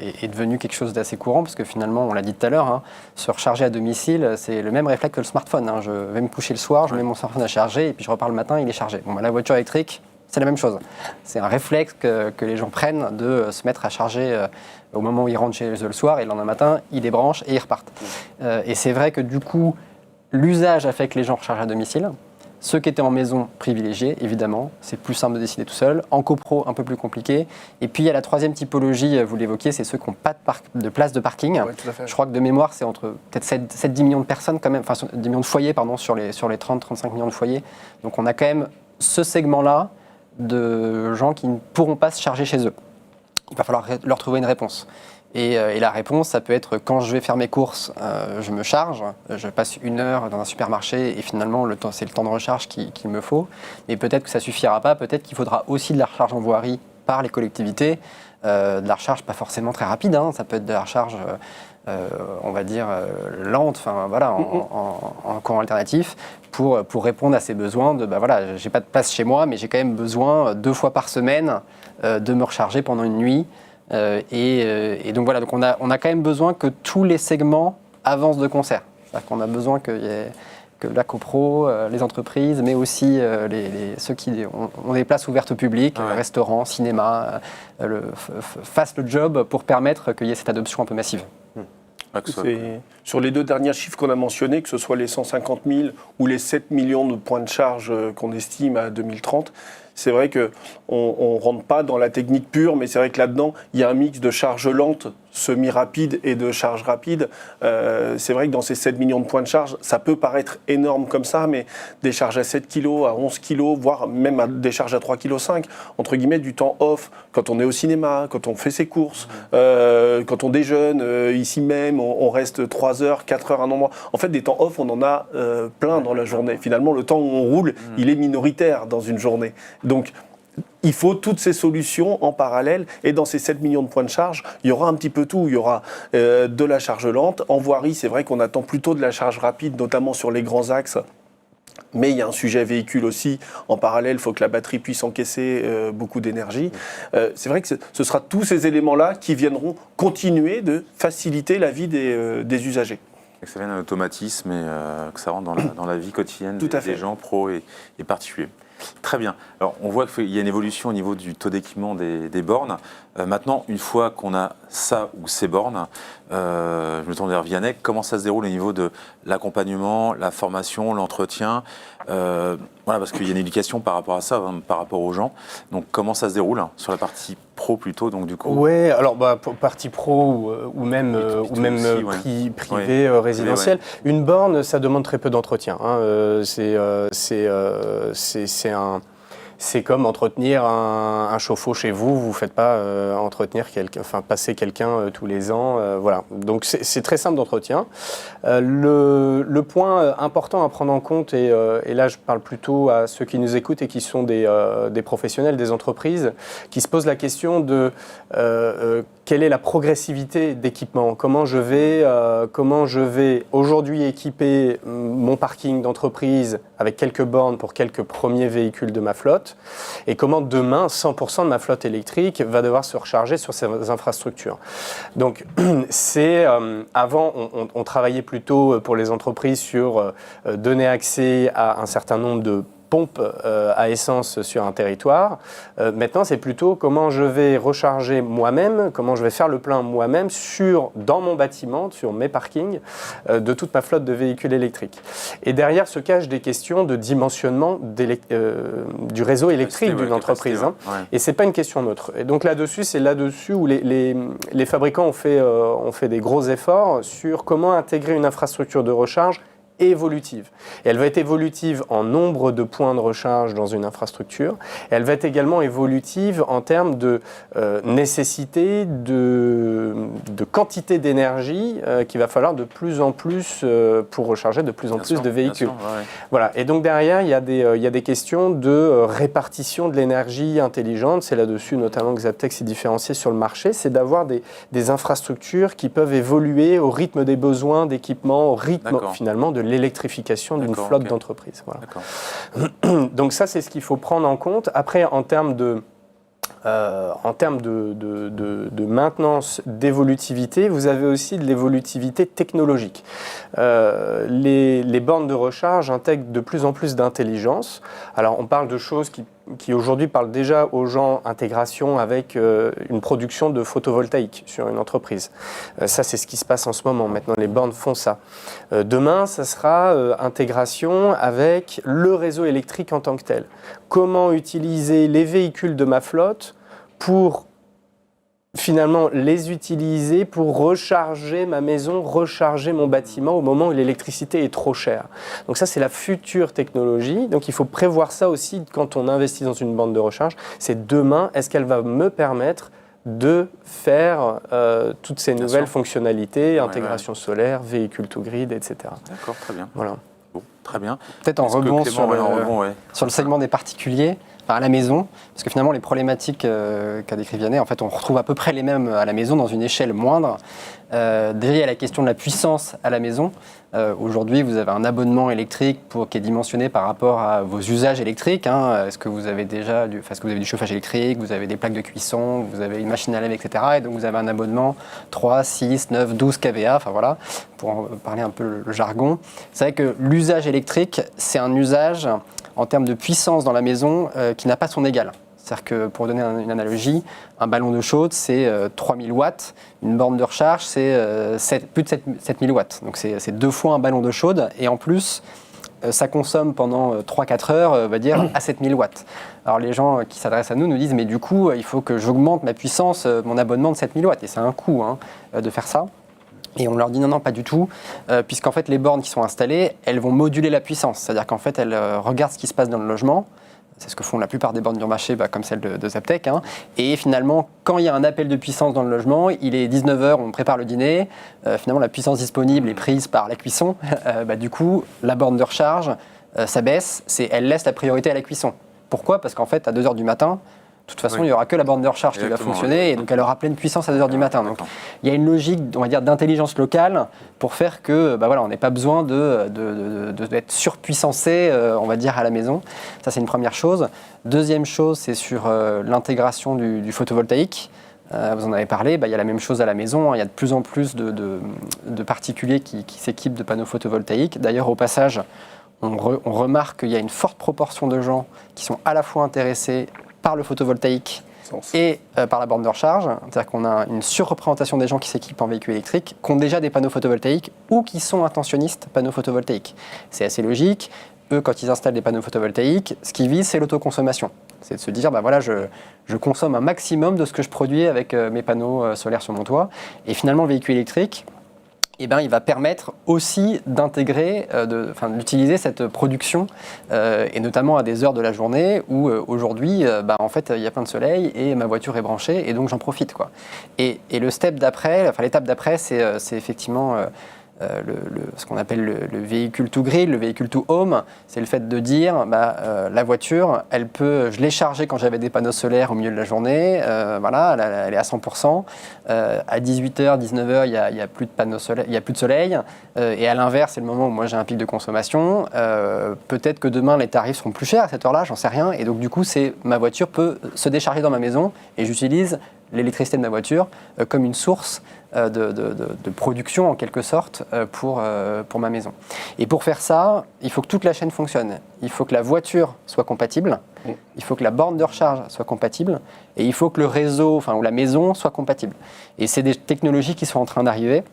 est devenu quelque chose d'assez courant, parce que finalement, on l'a dit tout à l'heure, se recharger à domicile, c'est le même réflexe que le smartphone. Je vais me coucher le soir, je mets mon smartphone à charger, et puis je repars le matin, il est chargé. La voiture électrique, c'est la même chose. C'est un réflexe que les gens prennent de se mettre à charger au moment où ils rentrent chez eux le soir, et le lendemain matin, ils débranchent et ils repartent. Et c'est vrai que du coup, l'usage a fait que les gens rechargent à domicile. Ceux qui étaient en maison, privilégiés, évidemment. C'est plus simple de décider tout seul. En copro, un peu plus compliqué. Et puis, il y a la troisième typologie, vous l'évoquiez, c'est ceux qui n'ont pas de place de parking. Ouais, tout à fait. Je crois que de mémoire, c'est entre peut-être 7-10 millions de personnes, quand même, enfin 10 millions de foyers, pardon, sur les 30-35 millions de foyers. Donc, on a quand même ce segment-là de gens qui ne pourront pas se charger chez eux. Il va falloir leur trouver une réponse. Et la réponse, ça peut être quand je vais faire mes courses, je me charge, je passe 1 heure dans un supermarché et finalement c'est le temps de recharge qu'il me faut. Mais peut-être que ça suffira pas, peut-être qu'il faudra aussi de la recharge en voirie par les collectivités, de la recharge pas forcément très rapide, ça peut être de la recharge, on va dire, lente, en courant alternatif, pour répondre à ces besoins de, j'ai pas de place chez moi, mais j'ai quand même besoin 2 fois par semaine de me recharger pendant une nuit. Et donc voilà, donc on a quand même besoin que tous les segments avancent de concert. C'est-à-dire qu'on a besoin que la copro, les entreprises, mais aussi ceux qui ont des places ouvertes au public, restaurants, cinéma, fassent le job pour permettre qu'il y ait cette adoption un peu massive. Sur les 2 derniers chiffres qu'on a mentionnés, que ce soit les 150 000 ou les 7 millions de points de charge qu'on estime à 2030, c'est vrai qu'on ne rentre pas dans la technique pure, mais c'est vrai que là-dedans, il y a un mix de charge lente, semi-rapide et de charge rapide. C'est vrai que dans ces 7 millions de points de charge, ça peut paraître énorme comme ça, mais des charges à 7 kg, à 11 kg, voire même des charges à 3,5 kg, entre guillemets, du temps off, quand on est au cinéma, quand on fait ses courses, quand on déjeune, ici même, on reste 3 heures, 4 heures à un endroit. En fait, des temps off, on en a plein dans la journée. Finalement, le temps où on roule, il est minoritaire dans une journée. Donc, il faut toutes ces solutions en parallèle, et dans ces 7 millions de points de charge, il y aura un petit peu tout. Il y aura de la charge lente. En voirie, c'est vrai qu'on attend plutôt de la charge rapide, notamment sur les grands axes. Mais il y a un sujet véhicule aussi. En parallèle, il faut que la batterie puisse encaisser beaucoup d'énergie. C'est vrai que ce sera tous ces éléments-là qui viendront continuer de faciliter la vie des usagers. Que ça vienne un automatisme et que ça rentre dans la vie quotidienne des gens, pros et particuliers. Très bien. Alors, on voit qu'il y a une évolution au niveau du taux d'équipement des bornes. Maintenant, une fois qu'on a ça ou ces bornes, je me tourne vers Vianney, comment ça se déroule au niveau de l'accompagnement, la formation, l'entretien voilà, parce qu'il y a une éducation par rapport à ça, par rapport aux gens. Donc, comment ça se déroule sur la partie pro plutôt, donc du coup. Ouais, alors pour partie pro ou même aussi, privé, résidentiel, une borne, ça demande très peu d'entretien. Hein. C'est comme entretenir un chauffe-eau chez vous. Vous ne faites pas passer quelqu'un tous les ans. Voilà. Donc c'est très simple d'entretien. Le point important à prendre en compte, et là je parle plutôt à ceux qui nous écoutent et qui sont des professionnels, des entreprises, qui se posent la question de quelle est la progressivité d'équipement. Comment je vais aujourd'hui équiper mon parking d'entreprise avec quelques bornes pour quelques premiers véhicules de ma flotte, et comment demain 100% de ma flotte électrique va devoir se recharger sur ces infrastructures. Donc avant on travaillait plutôt pour les entreprises sur donner accès à un certain nombre de pompes à essence sur un territoire. Maintenant, c'est plutôt comment je vais recharger moi-même, comment je vais faire le plein moi-même dans mon bâtiment, sur mes parkings, de toute ma flotte de véhicules électriques. Et derrière se cachent des questions de dimensionnement du réseau électrique d'une entreprise. Hein. Ouais. Et c'est pas une question neutre. Et donc c'est là-dessus où les fabricants ont fait des gros efforts sur comment intégrer une infrastructure de recharge évolutive. Et elle va être évolutive en nombre de points de recharge dans une infrastructure. Et elle va être également évolutive en termes de nécessité, de quantité d'énergie qu'il va falloir de plus en plus pour recharger de plus en plus de véhicules. Bien sûr, ouais. Voilà. Et donc derrière, il y a des questions de répartition de l'énergie intelligente. C'est là-dessus notamment que Zaptec s'est différencié sur le marché. C'est d'avoir des infrastructures qui peuvent évoluer au rythme des besoins d'équipement, au rythme finalement de l'électrification d'une flotte d'entreprises. Voilà. Donc ça, c'est ce qu'il faut prendre en compte. Après, en termes de maintenance, d'évolutivité, vous avez aussi de l'évolutivité technologique. Les bornes de recharge intègrent de plus en plus d'intelligence. Alors, on parle de choses qui aujourd'hui parlent déjà aux gens intégration avec une production de photovoltaïque sur une entreprise. Ça, c'est ce qui se passe en ce moment. Maintenant, les bornes font ça. Demain, ça sera intégration avec le réseau électrique en tant que tel. Comment utiliser les véhicules de ma flotte pour finalement les utiliser pour recharger ma maison, recharger mon bâtiment au moment où l'électricité est trop chère. Donc ça, c'est la future technologie. Donc il faut prévoir ça aussi quand on investit dans une borne de recharge. C'est demain, est-ce qu'elle va me permettre de faire toutes ces nouvelles fonctionnalités, intégration solaire, véhicule to grid, etc. D'accord, très bien. Voilà. Bon, très bien. Peut-être en rebond sur le segment des particuliers, à la maison, parce que finalement les problématiques qu'a décrit Vianney, en fait on retrouve à peu près les mêmes à la maison dans une échelle moindre. Déjà il y a la question de la puissance à la maison. Aujourd'hui vous avez un abonnement électrique qui est dimensionné par rapport à vos usages électriques. Hein. Est-ce que vous avez déjà du chauffage électrique, vous avez des plaques de cuisson, vous avez une machine à laver, etc. Et donc vous avez un abonnement 3, 6, 9, 12 kVA, enfin voilà, pour en parler un peu le jargon. C'est vrai que l'usage électrique, c'est un usage en termes de puissance dans la maison qui n'a pas son égal. C'est-à-dire que, pour donner une analogie, un ballon d'eau chaude, c'est 3000 watts. Une borne de recharge, c'est plus de 7000 watts. Donc c'est 2 fois un ballon d'eau chaude. Et en plus, ça consomme pendant 3-4 heures, on va dire, à 7000 watts. Alors les gens qui s'adressent à nous disent, mais du coup, il faut que j'augmente ma puissance, mon abonnement de 7000 watts. Et c'est un coût de faire ça. Et on leur dit non, pas du tout, puisqu'en fait les bornes qui sont installées, elles vont moduler la puissance. C'est-à-dire qu'en fait, elles regardent ce qui se passe dans le logement. C'est ce que font la plupart des bornes du marché, comme celle de Zaptec. Hein. Et finalement, quand il y a un appel de puissance dans le logement, il est 19h, on prépare le dîner. Finalement, la puissance disponible est prise par la cuisson. Du coup, la borne de recharge, ça baisse. Elle laisse la priorité à la cuisson. Pourquoi ? Parce qu'en fait, à 2h du matin, de toute façon, il n'y aura que la borne de recharge qui va fonctionner et donc elle aura pleine puissance à 2h du matin. Donc il y a une logique, on va dire, d'intelligence locale pour faire que, on n'ait pas besoin d'être surpuissancé, on va dire, à la maison. Ça, c'est une première chose. Deuxième chose, c'est sur l'intégration du photovoltaïque. Vous en avez parlé, il y a la même chose à la maison. Il y a de plus en plus de particuliers qui s'équipent de panneaux photovoltaïques. D'ailleurs, au passage, on remarque qu'il y a une forte proportion de gens qui sont à la fois intéressés par le photovoltaïque et par la borne de recharge. C'est-à-dire qu'on a une surreprésentation des gens qui s'équipent en véhicules électriques, qui ont déjà des panneaux photovoltaïques ou qui sont intentionnistes panneaux photovoltaïques. C'est assez logique. Eux, quand ils installent des panneaux photovoltaïques, ce qu'ils visent, c'est l'autoconsommation. C'est de se dire, voilà, je consomme un maximum de ce que je produis avec mes panneaux solaires sur mon toit. Et finalement, le véhicule électrique, il va permettre aussi d'intégrer, d'utiliser cette production, et notamment à des heures de la journée où aujourd'hui, en fait, il y a plein de soleil et ma voiture est branchée et donc j'en profite, quoi. Et le step d'après, l'étape d'après, c'est effectivement ce qu'on appelle le véhicule to grid, le véhicule to home. C'est le fait de dire, la voiture, je l'ai chargée quand j'avais des panneaux solaires au milieu de la journée, elle est à 100%. À 18h, 19h, il n'y a plus de panneaux solaires, il n'y a plus de soleil. Et à l'inverse, c'est le moment où moi j'ai un pic de consommation. Peut-être que demain, les tarifs seront plus chers à cette heure-là, j'en sais rien. Et donc, du coup, ma voiture peut se décharger dans ma maison et j'utilise l'électricité de ma voiture comme une source de production en quelque sorte pour ma maison. Et pour faire ça, il faut que toute la chaîne fonctionne. Il faut que la voiture soit compatible, il faut que la borne de recharge soit compatible et il faut que le réseau, ou la maison soit compatible. Et c'est des technologies qui sont en train d'arriver.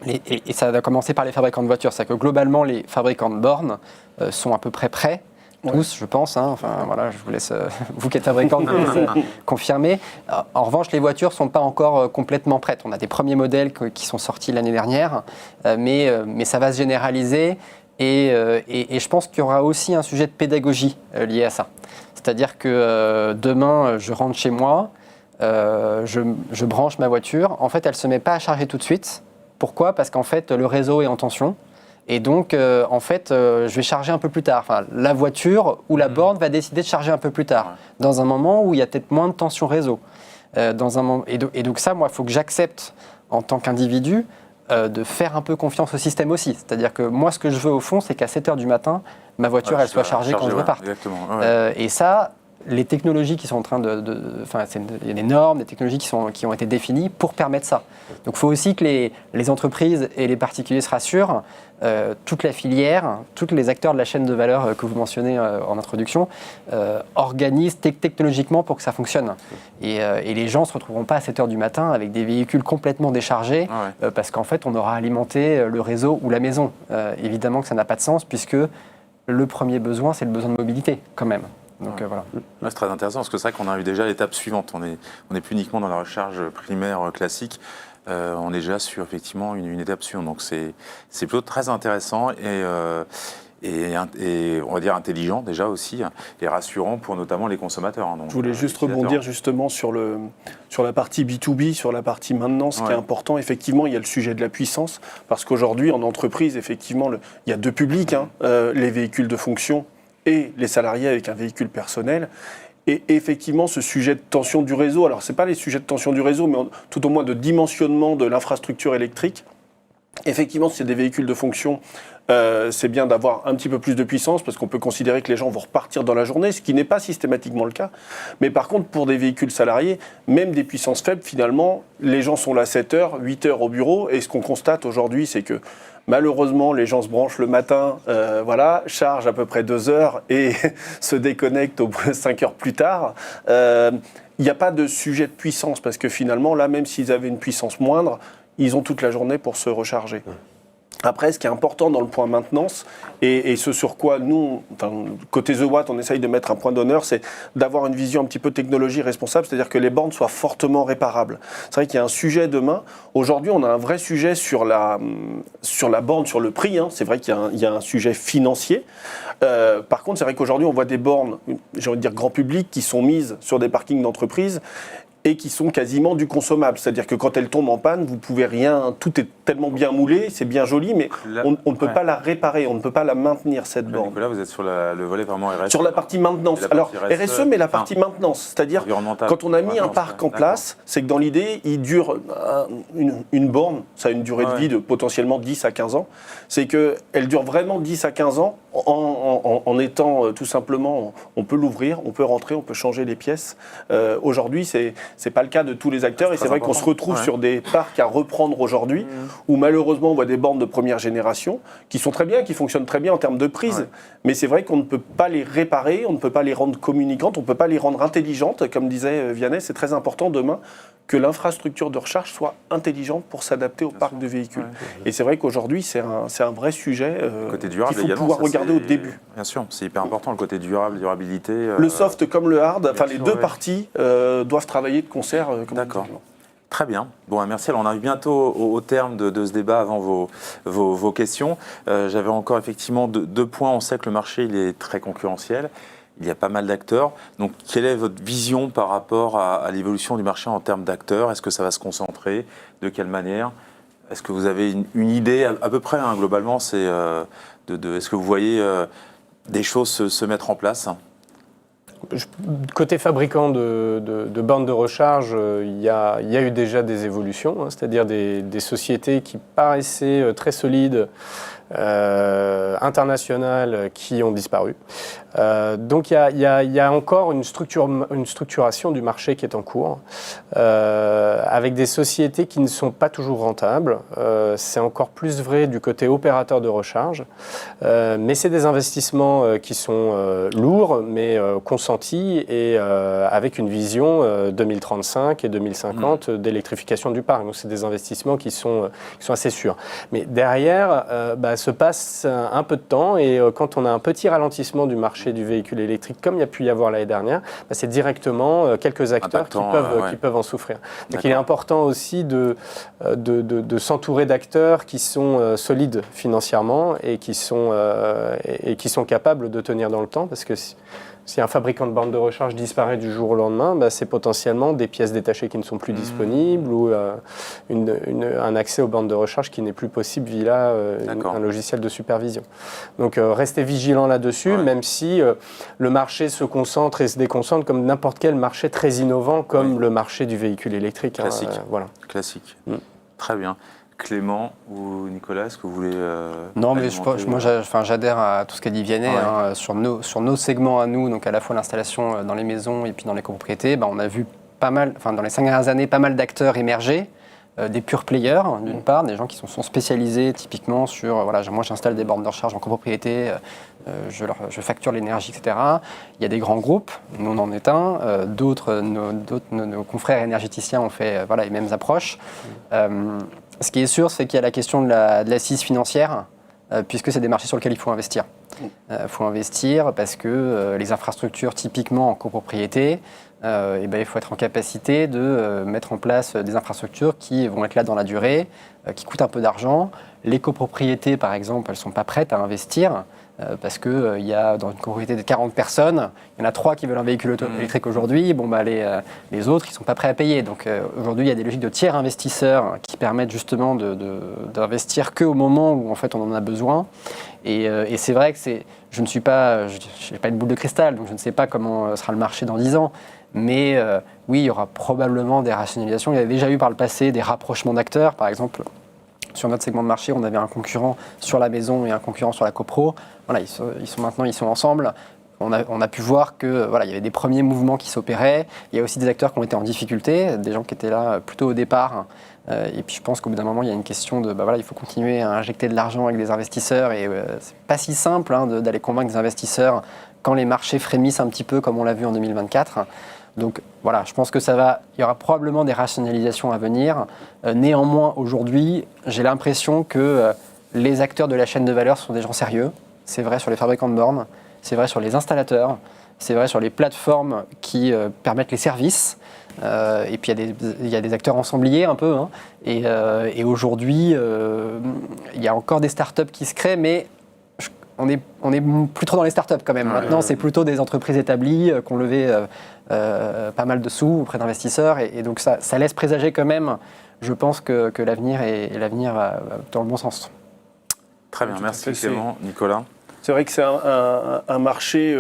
Et ça va commencer par les fabricants de voitures. C'est-à-dire que globalement, les fabricants de bornes sont à peu près prêts. Tous, je pense. Je vous laisse, vous qui êtes fabricant, confirmer. En revanche, les voitures ne sont pas encore complètement prêtes. On a des premiers modèles qui sont sortis l'année dernière, mais ça va se généraliser. Et je pense qu'il y aura aussi un sujet de pédagogie lié à ça. C'est-à-dire que demain, je rentre chez moi, je branche ma voiture. En fait, elle ne se met pas à charger tout de suite. Pourquoi ? Parce qu'en fait, le réseau est en tension. Et donc, je vais charger un peu plus tard. La voiture ou la borne va décider de charger un peu plus tard, dans un moment où il y a peut-être moins de tension réseau. Et donc ça, moi, il faut que j'accepte, en tant qu'individu, de faire un peu confiance au système aussi. C'est-à-dire que moi, ce que je veux, au fond, c'est qu'à 7h du matin, ma voiture, elle soit chargée quand je reparte. Et ça, les technologies qui sont en train il y a des normes, des technologies qui ont été définies pour permettre ça. Donc il faut aussi que les entreprises et les particuliers se rassurent, toute la filière, tous les acteurs de la chaîne de valeur que vous mentionnez en introduction, organisent technologiquement pour que ça fonctionne. Et les gens ne se retrouveront pas à 7h du matin avec des véhicules complètement déchargés, parce qu'en fait on aura alimenté le réseau ou la maison. Évidemment que ça n'a pas de sens, puisque le premier besoin, c'est le besoin de mobilité quand même. Donc voilà. C'est très intéressant parce que c'est vrai qu'on a eu déjà l'étape suivante. On n'est plus uniquement dans la recharge primaire classique. On est déjà sur effectivement une étape suivante. Donc c'est plutôt très intéressant et on va dire intelligent déjà aussi et rassurant pour notamment les consommateurs. Donc, je voulais juste rebondir justement sur la partie B2B, sur la partie maintenance, qui est important. Effectivement, il y a le sujet de la puissance parce qu'aujourd'hui en entreprise, effectivement, il y a deux publics, les véhicules de fonction et les salariés avec un véhicule personnel. Et effectivement, ce sujet de tension du réseau, alors ce n'est pas les sujets de tension du réseau, mais tout au moins de dimensionnement de l'infrastructure électrique. Effectivement, si c'est des véhicules de fonction, c'est bien d'avoir un petit peu plus de puissance parce qu'on peut considérer que les gens vont repartir dans la journée, ce qui n'est pas systématiquement le cas. Mais par contre, pour des véhicules salariés, même des puissances faibles, finalement, les gens sont là 7h, 8h au bureau. Et ce qu'on constate aujourd'hui, c'est que malheureusement, les gens se branchent le matin, chargent à peu près 2 heures et se déconnectent 5 heures plus tard. Il n'y a pas de sujet de puissance parce que finalement, là, même s'ils avaient une puissance moindre, ils ont toute la journée pour se recharger. Après, ce qui est important dans le point maintenance, et ce sur quoi nous, côté The Watt, on essaye de mettre un point d'honneur, c'est d'avoir une vision un petit peu technologie responsable, c'est-à-dire que les bornes soient fortement réparables. C'est vrai qu'il y a un sujet demain. Aujourd'hui, on a un vrai sujet sur la borne, sur le prix. C'est vrai qu'il y a un sujet financier. Par contre, c'est vrai qu'aujourd'hui, on voit des bornes, j'ai envie de dire grand public, qui sont mises sur des parkings d'entreprises et qui sont quasiment du consommable. C'est-à-dire que quand elle tombe en panne, vous pouvez rien, tout est tellement bien moulé, c'est bien joli, mais on ne peut pas la réparer, on ne peut pas la maintenir, cette borne. Là, vous êtes sur le volet vraiment RSE. Sur la partie maintenance. Alors, RSE, mais la partie maintenance. C'est-à-dire, quand on a mis un parc en place, c'est que dans l'idée, il dure une borne, ça a une durée de vie de potentiellement 10 à 15 ans, c'est qu'elle dure vraiment 10 à 15 ans en étant tout simplement, on peut l'ouvrir, on peut rentrer, on peut changer les pièces. Aujourd'hui, c'est pas le cas de tous les acteurs et c'est vrai qu'on se retrouve sur des parcs à reprendre aujourd'hui où malheureusement on voit des bornes de première génération qui sont très bien, qui fonctionnent très bien en termes de prise, mais c'est vrai qu'on ne peut pas les réparer, on ne peut pas les rendre communicantes, on ne peut pas les rendre intelligentes, comme disait Vianney, c'est très important demain que l'infrastructure de recharge soit intelligente pour s'adapter au parc de véhicules. Et c'est vrai qu'aujourd'hui, c'est un vrai sujet côté durable qu'il faut également, pouvoir ça, regarder au début. Bien sûr, c'est hyper important, le côté durabilité. Le soft comme le hard, enfin les sûr, deux parties doivent travailler de concert. D'accord. Très bien. Bon, merci. Alors, on arrive bientôt au terme de ce débat avant vos questions. J'avais encore effectivement deux points. On sait que le marché il est très concurrentiel. Il y a pas mal d'acteurs. Donc, quelle est votre vision par rapport à l'évolution du marché en termes d'acteurs? Est-ce que ça va se concentrer? De quelle manière? Est-ce que vous avez une idée à peu près, globalement, est-ce que vous voyez des choses se mettre en place? Côté fabricant de bornes de recharge, il y a eu déjà des évolutions, c'est-à-dire des sociétés qui paraissaient très solides, internationales, qui ont disparu. Donc il y a encore une structuration du marché qui est en cours, avec des sociétés qui ne sont pas toujours rentables. C'est encore plus vrai du côté opérateur de recharge, mais c'est des investissements qui sont lourds, mais consentis et avec une vision 2035 et 2050 d'électrification du parc. Donc c'est des investissements qui sont assez sûrs. Mais derrière, se passe un peu de temps et quand on a un petit ralentissement du marché du véhicule électrique, comme il y a pu y avoir l'année dernière, c'est directement quelques acteurs qui peuvent en souffrir. Donc il est important aussi de s'entourer d'acteurs qui sont solides financièrement et qui sont capables de tenir dans le temps, parce que si un fabricant de bornes de recharge disparaît du jour au lendemain, c'est potentiellement des pièces détachées qui ne sont plus disponibles ou un accès aux bornes de recharge qui n'est plus possible via un logiciel de supervision. Donc restez vigilants là-dessus, même si le marché se concentre et se déconcentre comme n'importe quel marché très innovant, comme le marché du véhicule électrique. Classique. Voilà. Classique. Très bien. Clément ou Nicolas, est-ce que vous voulez Non, mais moi j'adhère à tout ce qu'a dit Vianney. Sur nos segments à nous, donc à la fois l'installation dans les maisons et puis dans les copropriétés, on a vu pas mal, dans les 5 dernières années, pas mal d'acteurs émerger, des pure players d'une part, des gens qui sont spécialisés typiquement sur, moi j'installe des bornes de recharge en copropriété, je facture l'énergie, etc. Il y a des grands groupes, nous on en est un, d'autres, nos confrères énergéticiens ont fait les mêmes approches. Ce qui est sûr, c'est qu'il y a la question de l'assise financière, puisque c'est des marchés sur lesquels il faut investir. Il faut investir parce que les infrastructures, typiquement en copropriété, il faut être en capacité de mettre en place des infrastructures qui vont être là dans la durée, qui coûtent un peu d'argent. Les copropriétés, par exemple, elles ne sont pas prêtes à investir. Parce qu'il y a dans une copropriété de 40 personnes, il y en a 3 qui veulent un véhicule électrique aujourd'hui, les autres ils ne sont pas prêts à payer. Donc aujourd'hui il y a des logiques de tiers investisseurs qui permettent justement d'investir qu'au moment où en fait on en a besoin. Et c'est vrai que je n'ai pas une boule de cristal, donc je ne sais pas comment sera le marché dans 10 ans. Mais oui, il y aura probablement des rationalisations. Il y avait déjà eu par le passé des rapprochements d'acteurs, par exemple. Sur notre segment de marché, on avait un concurrent sur la maison et un concurrent sur la copro. Ils sont ensemble. On a pu voir que il y avait des premiers mouvements qui s'opéraient. Il y a aussi des acteurs qui ont été en difficulté, des gens qui étaient là plutôt au départ. Et puis je pense qu'au bout d'un moment, il y a une question de il faut continuer à injecter de l'argent avec des investisseurs. Et c'est pas si simple d'aller convaincre des investisseurs quand les marchés frémissent un petit peu, comme on l'a vu en 2024. Donc je pense que il y aura probablement des rationalisations à venir. Néanmoins, aujourd'hui, j'ai l'impression que les acteurs de la chaîne de valeur sont des gens sérieux. C'est vrai sur les fabricants de bornes, c'est vrai sur les installateurs, c'est vrai sur les plateformes qui permettent les services. Et puis il y a des acteurs ensembliers un peu. Et aujourd'hui, il y a encore des startups qui se créent, mais on est plus trop dans les startups quand même. Maintenant, c'est plutôt des entreprises établies qui ont levé pas mal de sous auprès d'investisseurs. Et donc, ça laisse présager quand même, je pense, que l'avenir va dans le bon sens. Très bien, merci Clément. Nicolas? C'est vrai que c'est un marché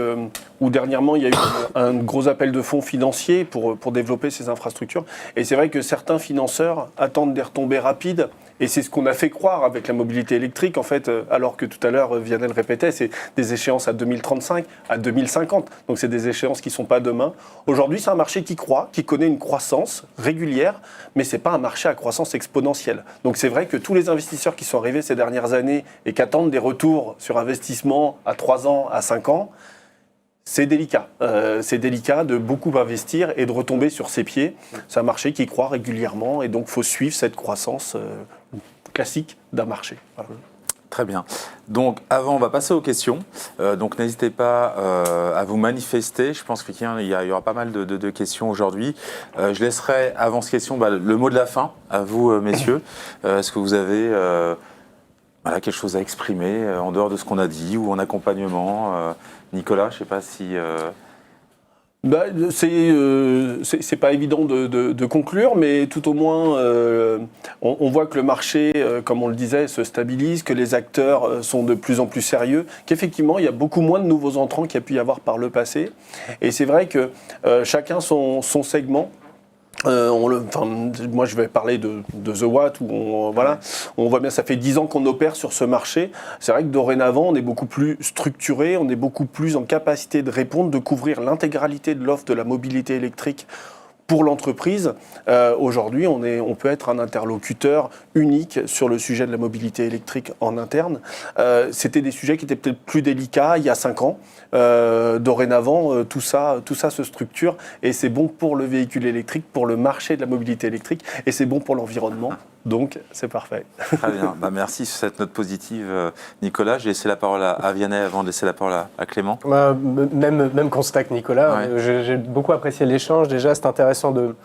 où dernièrement il y a eu un gros appel de fonds financiers pour développer ces infrastructures. Et c'est vrai que certains financeurs attendent des retombées rapides Et c'est ce qu'on a fait croire avec la mobilité électrique, en fait, alors que tout à l'heure, Vianney le répétait, c'est des échéances à 2035, à 2050. Donc c'est des échéances qui ne sont pas demain. Aujourd'hui, c'est un marché qui croît, qui connaît une croissance régulière, mais ce n'est pas un marché à croissance exponentielle. Donc c'est vrai que tous les investisseurs qui sont arrivés ces dernières années et qui attendent des retours sur investissement à 3 ans, à 5 ans, c'est délicat. C'est délicat de beaucoup investir et de retomber sur ses pieds. C'est un marché qui croît régulièrement et donc il faut suivre cette croissance classique d'un marché. Voilà. Très bien. Donc, on va passer aux questions. Donc, n'hésitez pas à vous manifester. Je pense qu'il y aura pas mal de questions aujourd'hui. Je laisserai, avant ces questions, le mot de la fin à vous, messieurs. Est-ce que vous avez quelque chose à exprimer en dehors de ce qu'on a dit ou en accompagnement Nicolas, je ne sais pas si... C'est pas évident de conclure, mais tout au moins, on voit que le marché, comme on le disait, se stabilise, que les acteurs sont de plus en plus sérieux, qu'effectivement, il y a beaucoup moins de nouveaux entrants qu'il y a pu y avoir par le passé. Et c'est vrai que chacun son segment. Moi, je vais parler de The Watt, où on voit bien, ça fait 10 ans qu'on opère sur ce marché. C'est vrai que dorénavant, on est beaucoup plus structuré, on est beaucoup plus en capacité de répondre, de couvrir l'intégralité de l'offre de la mobilité électrique pour l'entreprise. Aujourd'hui, on peut être un interlocuteur unique sur le sujet de la mobilité électrique en interne. C'était des sujets qui étaient peut-être plus délicats il y a 5 ans. Dorénavant, tout ça se structure et c'est bon pour le véhicule électrique, pour le marché de la mobilité électrique et c'est bon pour l'environnement. Donc, c'est parfait. Très bien. Merci sur cette note positive, Nicolas. J'ai laissé la parole à Vianney avant de laisser la parole à Clément. Même constat que Nicolas. Ouais. J'ai beaucoup apprécié l'échange. Déjà, c'est intéressant de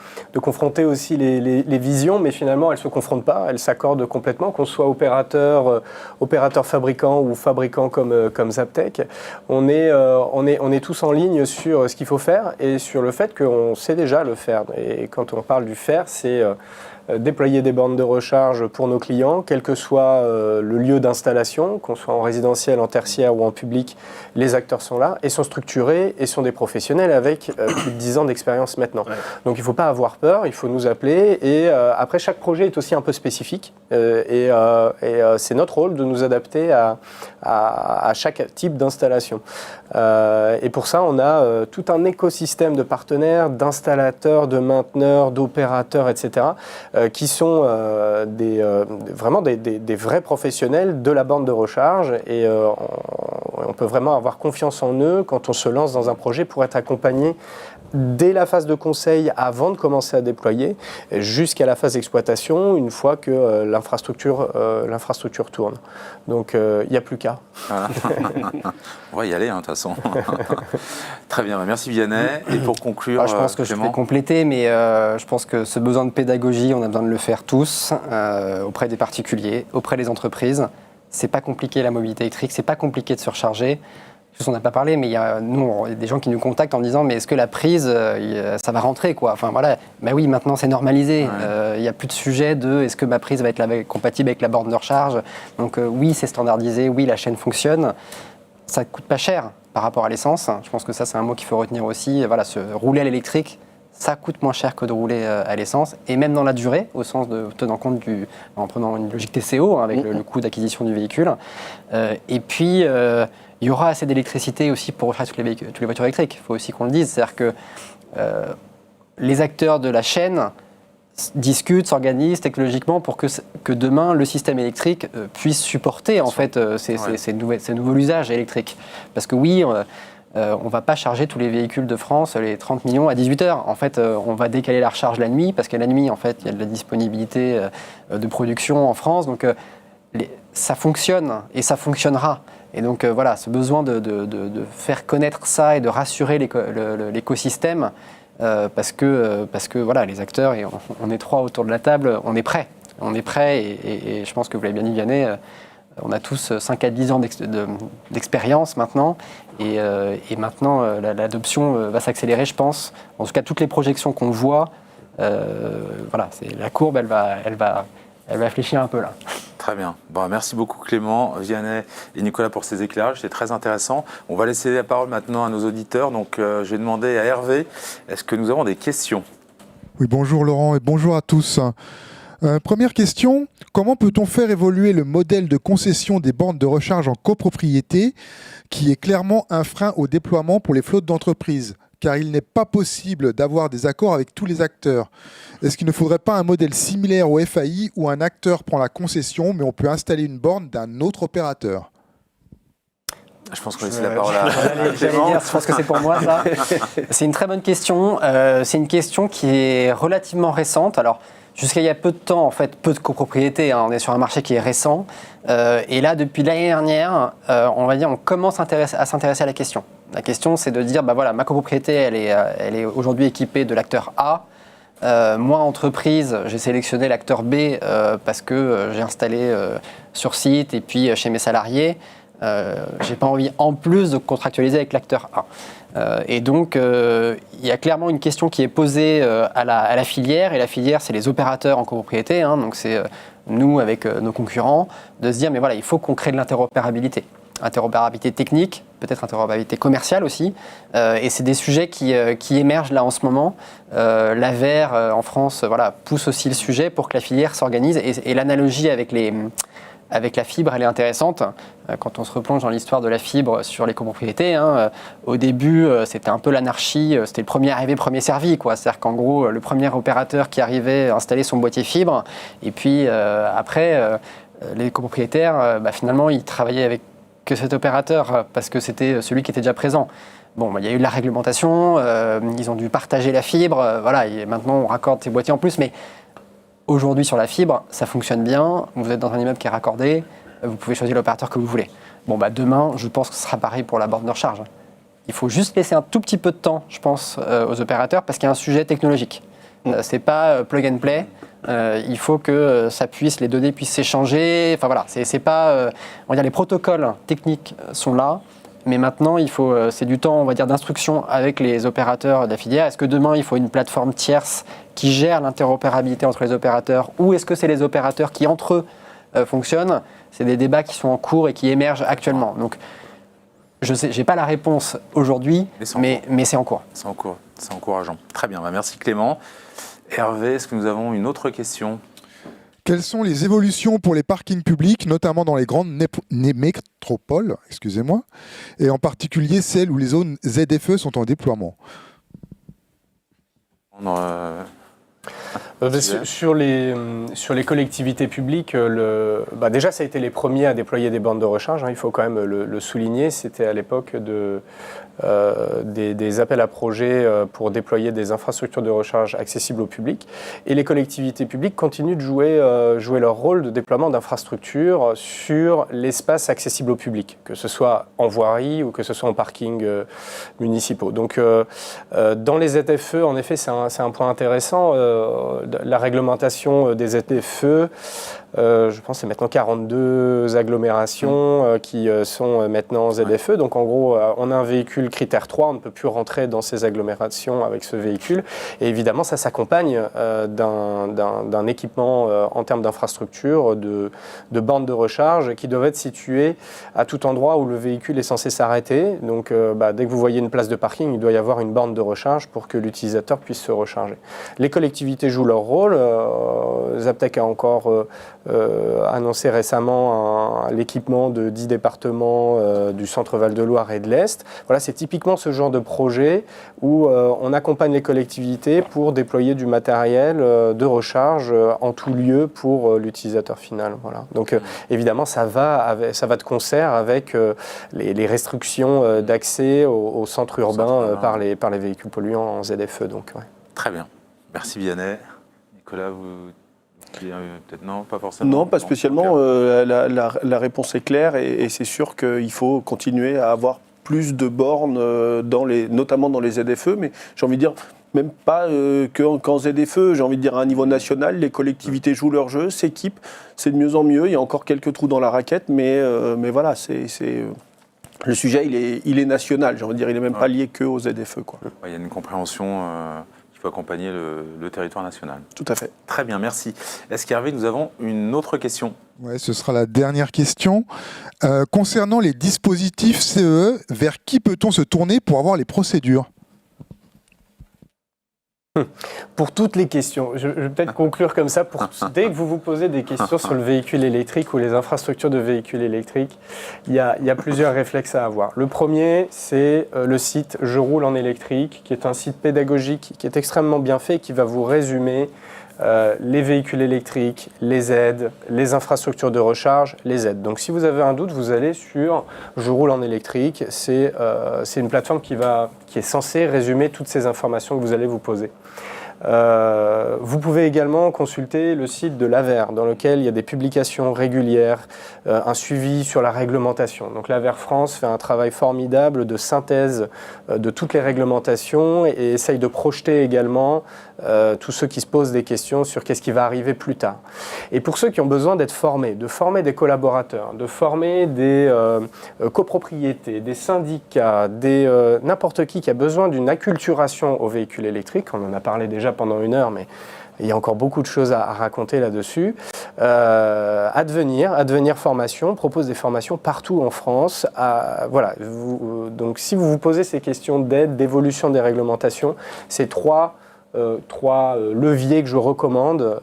confronter aussi les visions, mais finalement, elles ne se confrontent pas. Elles s'accordent complètement, qu'on soit opérateur fabricant ou fabricant comme Zaptec. On est tous en ligne sur ce qu'il faut faire et sur le fait qu'on sait déjà le faire. Et quand on parle du faire, c'est... déployer des bornes de recharge pour nos clients, quel que soit le lieu d'installation, qu'on soit en résidentiel, en tertiaire ou en public, les acteurs sont là et sont structurés et sont des professionnels avec plus de 10 ans d'expérience maintenant. Ouais. Donc il ne faut pas avoir peur, il faut nous appeler et après chaque projet est aussi un peu spécifique et c'est notre rôle de nous adapter à chaque type d'installation. Et pour ça, on a tout un écosystème de partenaires, d'installateurs, de mainteneurs, d'opérateurs, etc., qui sont vraiment des vrais professionnels de la borne de recharge et on peut vraiment avoir confiance en eux quand on se lance dans un projet pour être accompagné dès la phase de conseil avant de commencer à déployer jusqu'à la phase d'exploitation une fois que l'infrastructure tourne. Donc il n'y a plus qu'à. Voilà. On va y aller de toute façon. Très bien, merci Vianney. Et pour conclure, je pense que Clément. Je vais compléter, mais je pense que ce besoin de pédagogie, on a besoin de le faire tous, auprès des particuliers, auprès des entreprises. C'est pas compliqué la mobilité électrique, c'est pas compliqué de se recharger. On n'a pas parlé, mais il y a des gens qui nous contactent en disant mais est-ce que la prise, ça va rentrer quoi. Enfin voilà, ben oui, maintenant c'est normalisé. Il n'y a plus de sujet de est-ce que ma prise va être compatible avec la borne de recharge. Donc oui, c'est standardisé, oui, la chaîne fonctionne. Ça ne coûte pas cher par rapport à l'essence. Je pense que ça, c'est un mot qu'il faut retenir aussi. Voilà, rouler à l'électrique, ça coûte moins cher que de rouler à l'essence. Et même dans la durée, au sens de tenant compte en prenant une logique TCO, avec le coût d'acquisition du véhicule. Et puis... il y aura assez d'électricité aussi pour recharger toutes les voitures électriques. Il faut aussi qu'on le dise. C'est-à-dire que les acteurs de la chaîne discutent, s'organisent technologiquement pour que demain, le système électrique puisse supporter en fait, ces nouveaux usages électriques. Parce que oui, on ne va pas charger tous les véhicules de France, les 30 millions, à 18 heures. En fait, on va décaler la recharge la nuit, parce qu'à la nuit, en fait, il y a de la disponibilité de production en France. Donc, ça fonctionne et ça fonctionnera. Et donc voilà, ce besoin de faire connaître ça et de rassurer l'écosystème, parce que voilà, les acteurs, et on est 3 autour de la table, on est prêts. On est prêts et je pense que vous l'avez bien dit, Vianney, on a tous 5 à 10 ans d'expérience maintenant. Et maintenant, l'adoption va s'accélérer, je pense. En tout cas, toutes les projections qu'on voit, voilà, la courbe, elle va fléchir un peu là. Très bien. Bon, merci beaucoup Clément, Vianney et Nicolas pour ces éclairages, c'est très intéressant. On va laisser la parole maintenant à nos auditeurs. Donc je vais demander à Hervé, est-ce que nous avons des questions ? Oui, bonjour Laurent et bonjour à tous. Première question, comment peut-on faire évoluer le modèle de concession des bornes de recharge en copropriété, qui est clairement un frein au déploiement pour les flottes d'entreprises, car il n'est pas possible d'avoir des accords avec tous les acteurs. Est-ce qu'il ne faudrait pas un modèle similaire au FAI où un acteur prend la concession, mais on peut installer une borne d'un autre opérateur ? Je pense qu'on laisse la parole à J'allais Clément. dire, je pense que c'est pour moi ça. C'est une très bonne question. C'est une question qui est relativement récente. Alors, jusqu'à il y a peu de temps, en fait, peu de copropriétés. On est sur un marché qui est récent. Et là, depuis l'année dernière, on va dire, on commence à s'intéresser à la question. La question, c'est de dire, bah voilà, ma copropriété, elle est aujourd'hui équipée de l'acteur A. Moi, entreprise, j'ai sélectionné l'acteur B parce que j'ai installé sur site et puis chez mes salariés. J'ai pas envie en plus de contractualiser avec l'acteur A. Et donc, il y a clairement une question qui est posée à la filière, et la filière, c'est les opérateurs en copropriété, donc c'est nous avec nos concurrents, de se dire, mais voilà, il faut qu'on crée de l'interopérabilité. Interopérabilité technique, peut-être interopérabilité commerciale aussi, et c'est des sujets qui émergent là en ce moment. L'AVER en France pousse aussi le sujet pour que la filière s'organise, et l'analogie avec la fibre, elle est intéressante. Quand on se replonge dans l'histoire de la fibre sur les copropriétés, au début, c'était un peu l'anarchie, c'était le premier arrivé, premier servi, quoi. C'est-à-dire qu'en gros, le premier opérateur qui arrivait installait son boîtier fibre, et puis après, les copropriétaires, finalement, ils travaillaient avec que cet opérateur, parce que c'était celui qui était déjà présent. Bon, il y a eu de la réglementation, ils ont dû partager la fibre, et maintenant on raccorde ces boîtiers en plus, mais aujourd'hui, sur la fibre, ça fonctionne bien. Vous êtes dans un immeuble qui est raccordé, vous pouvez choisir l'opérateur que vous voulez. Bon, demain, je pense que ce sera pareil pour la borne de recharge. Il faut juste laisser un tout petit peu de temps, je pense, aux opérateurs, parce qu'il y a un sujet technologique. C'est pas plug and play. Il faut que ça puisse, les données puissent s'échanger. Enfin voilà, c'est pas, on va dire, les protocoles techniques sont là. Mais maintenant, c'est du temps, on va dire, d'instruction avec les opérateurs de la filière. Est-ce que demain, il faut une plateforme tierce qui gère l'interopérabilité entre les opérateurs, ou est-ce que c'est les opérateurs qui, entre eux, fonctionnent ? C'est des débats qui sont en cours et qui émergent actuellement. Donc, je sais, j'ai pas la réponse aujourd'hui, mais c'est en cours. C'est en cours, c'est encourageant. Très bien, merci Clément. Hervé, est-ce que nous avons une autre question ? Quelles sont les évolutions pour les parkings publics, notamment dans les grandes métropoles, et en particulier celles où les zones ZFE sont en déploiement ? Sur les collectivités publiques, déjà ça a été les premiers à déployer des bornes de recharge, il faut quand même le souligner. C'était à l'époque des appels à projets pour déployer des infrastructures de recharge accessibles au public. Et les collectivités publiques continuent de jouer leur rôle de déploiement d'infrastructures sur l'espace accessible au public, que ce soit en voirie ou que ce soit en parking municipaux. Donc dans les ZFE, en effet, c'est un point intéressant. La réglementation des ZFE, je pense que c'est maintenant 42 agglomérations qui sont maintenant ZFE. Donc en gros, on a un véhicule critère 3, on ne peut plus rentrer dans ces agglomérations avec ce véhicule. Et évidemment, ça s'accompagne d'un équipement en termes d'infrastructure, de bornes de recharge qui doivent être situées à tout endroit où le véhicule est censé s'arrêter. Donc dès que vous voyez une place de parking, il doit y avoir une borne de recharge pour que l'utilisateur puisse se recharger. Les collectivités jouent leur rôle. Zaptec a encore annoncé récemment l'équipement de 10 départements du centre Val-de-Loire et de l'Est. Voilà, c'est typiquement ce genre de projet où on accompagne les collectivités pour déployer du matériel de recharge en tout lieu pour l'utilisateur final. Voilà. Donc évidemment, ça va de concert avec les restrictions d'accès au centre urbain par les véhicules polluants en ZFE. Donc, ouais. Très bien. Merci Vianney. Nicolas, vous... Peut-être non, pas forcément. Non, pas spécialement. La réponse est claire et c'est sûr qu'il faut continuer à avoir plus de bornes, notamment dans les ZFE, mais j'ai envie de dire, même pas qu'en ZFE, j'ai envie de dire à un niveau national, les collectivités jouent leur jeu, s'équipent, c'est de mieux en mieux, il y a encore quelques trous dans la raquette, mais voilà, le sujet, il est national, j'ai envie de dire, il n'est même pas lié qu'aux ZFE, quoi. Il y a une compréhension... Il faut accompagner le territoire national. Tout à fait. Très bien, merci. Est-ce qu'Hervé, nous avons une autre question ? Oui, ce sera la dernière question. Concernant les dispositifs CEE, vers qui peut-on se tourner pour avoir les procédures ? Pour toutes les questions, je vais peut-être conclure comme ça. Dès que vous vous posez des questions sur le véhicule électrique ou les infrastructures de véhicules électriques, il y a plusieurs réflexes à avoir. Le premier, c'est le site Je roule en électrique, qui est un site pédagogique qui est extrêmement bien fait, qui va vous résumer les véhicules électriques, les aides, les infrastructures de recharge, les aides. Donc si vous avez un doute, vous allez sur Je roule en électrique. C'est une plateforme qui est censée résumer toutes ces informations que vous allez vous poser. Vous pouvez également consulter le site de l'AVER, dans lequel il y a des publications régulières, un suivi sur la réglementation. Donc l'AVER France fait un travail formidable de synthèse de toutes les réglementations et essaye de projeter également tous ceux qui se posent des questions sur qu'est-ce qui va arriver plus tard. Et pour ceux qui ont besoin d'être formés, de former des collaborateurs, de former des copropriétés, des syndicats, n'importe qui a besoin d'une acculturation aux véhicules électriques, on en a parlé déjà pendant 1 heure, mais il y a encore beaucoup de choses à raconter là-dessus. Advenir Formation propose des formations partout en France. Voilà. Donc si vous vous posez ces questions d'aide, d'évolution des réglementations, c'est trois leviers que je recommande.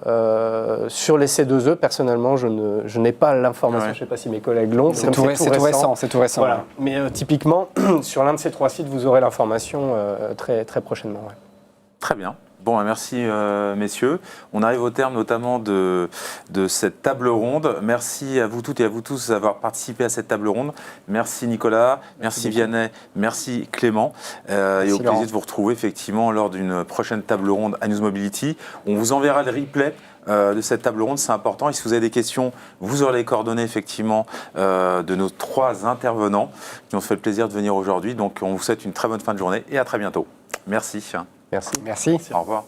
Sur les C2E, personnellement, je n'ai pas l'information. Ouais. Je ne sais pas si mes collègues l'ont. C'est tout récent. Voilà. Ouais. Mais typiquement, sur l'un de ces 3 sites, vous aurez l'information très, très prochainement. Ouais. Très bien. Bon, merci messieurs. On arrive au terme notamment de cette table ronde. Merci à vous toutes et à vous tous d'avoir participé à cette table ronde. Merci Nicolas, merci Vianney, merci Clément. Et au plaisir de vous retrouver effectivement lors d'une prochaine table ronde à News Mobility. On vous enverra le replay de cette table ronde, c'est important. Et si vous avez des questions, vous aurez les coordonnées effectivement de nos 3 intervenants qui ont fait le plaisir de venir aujourd'hui. Donc on vous souhaite une très bonne fin de journée et à très bientôt. Merci. Merci. Merci. Au revoir.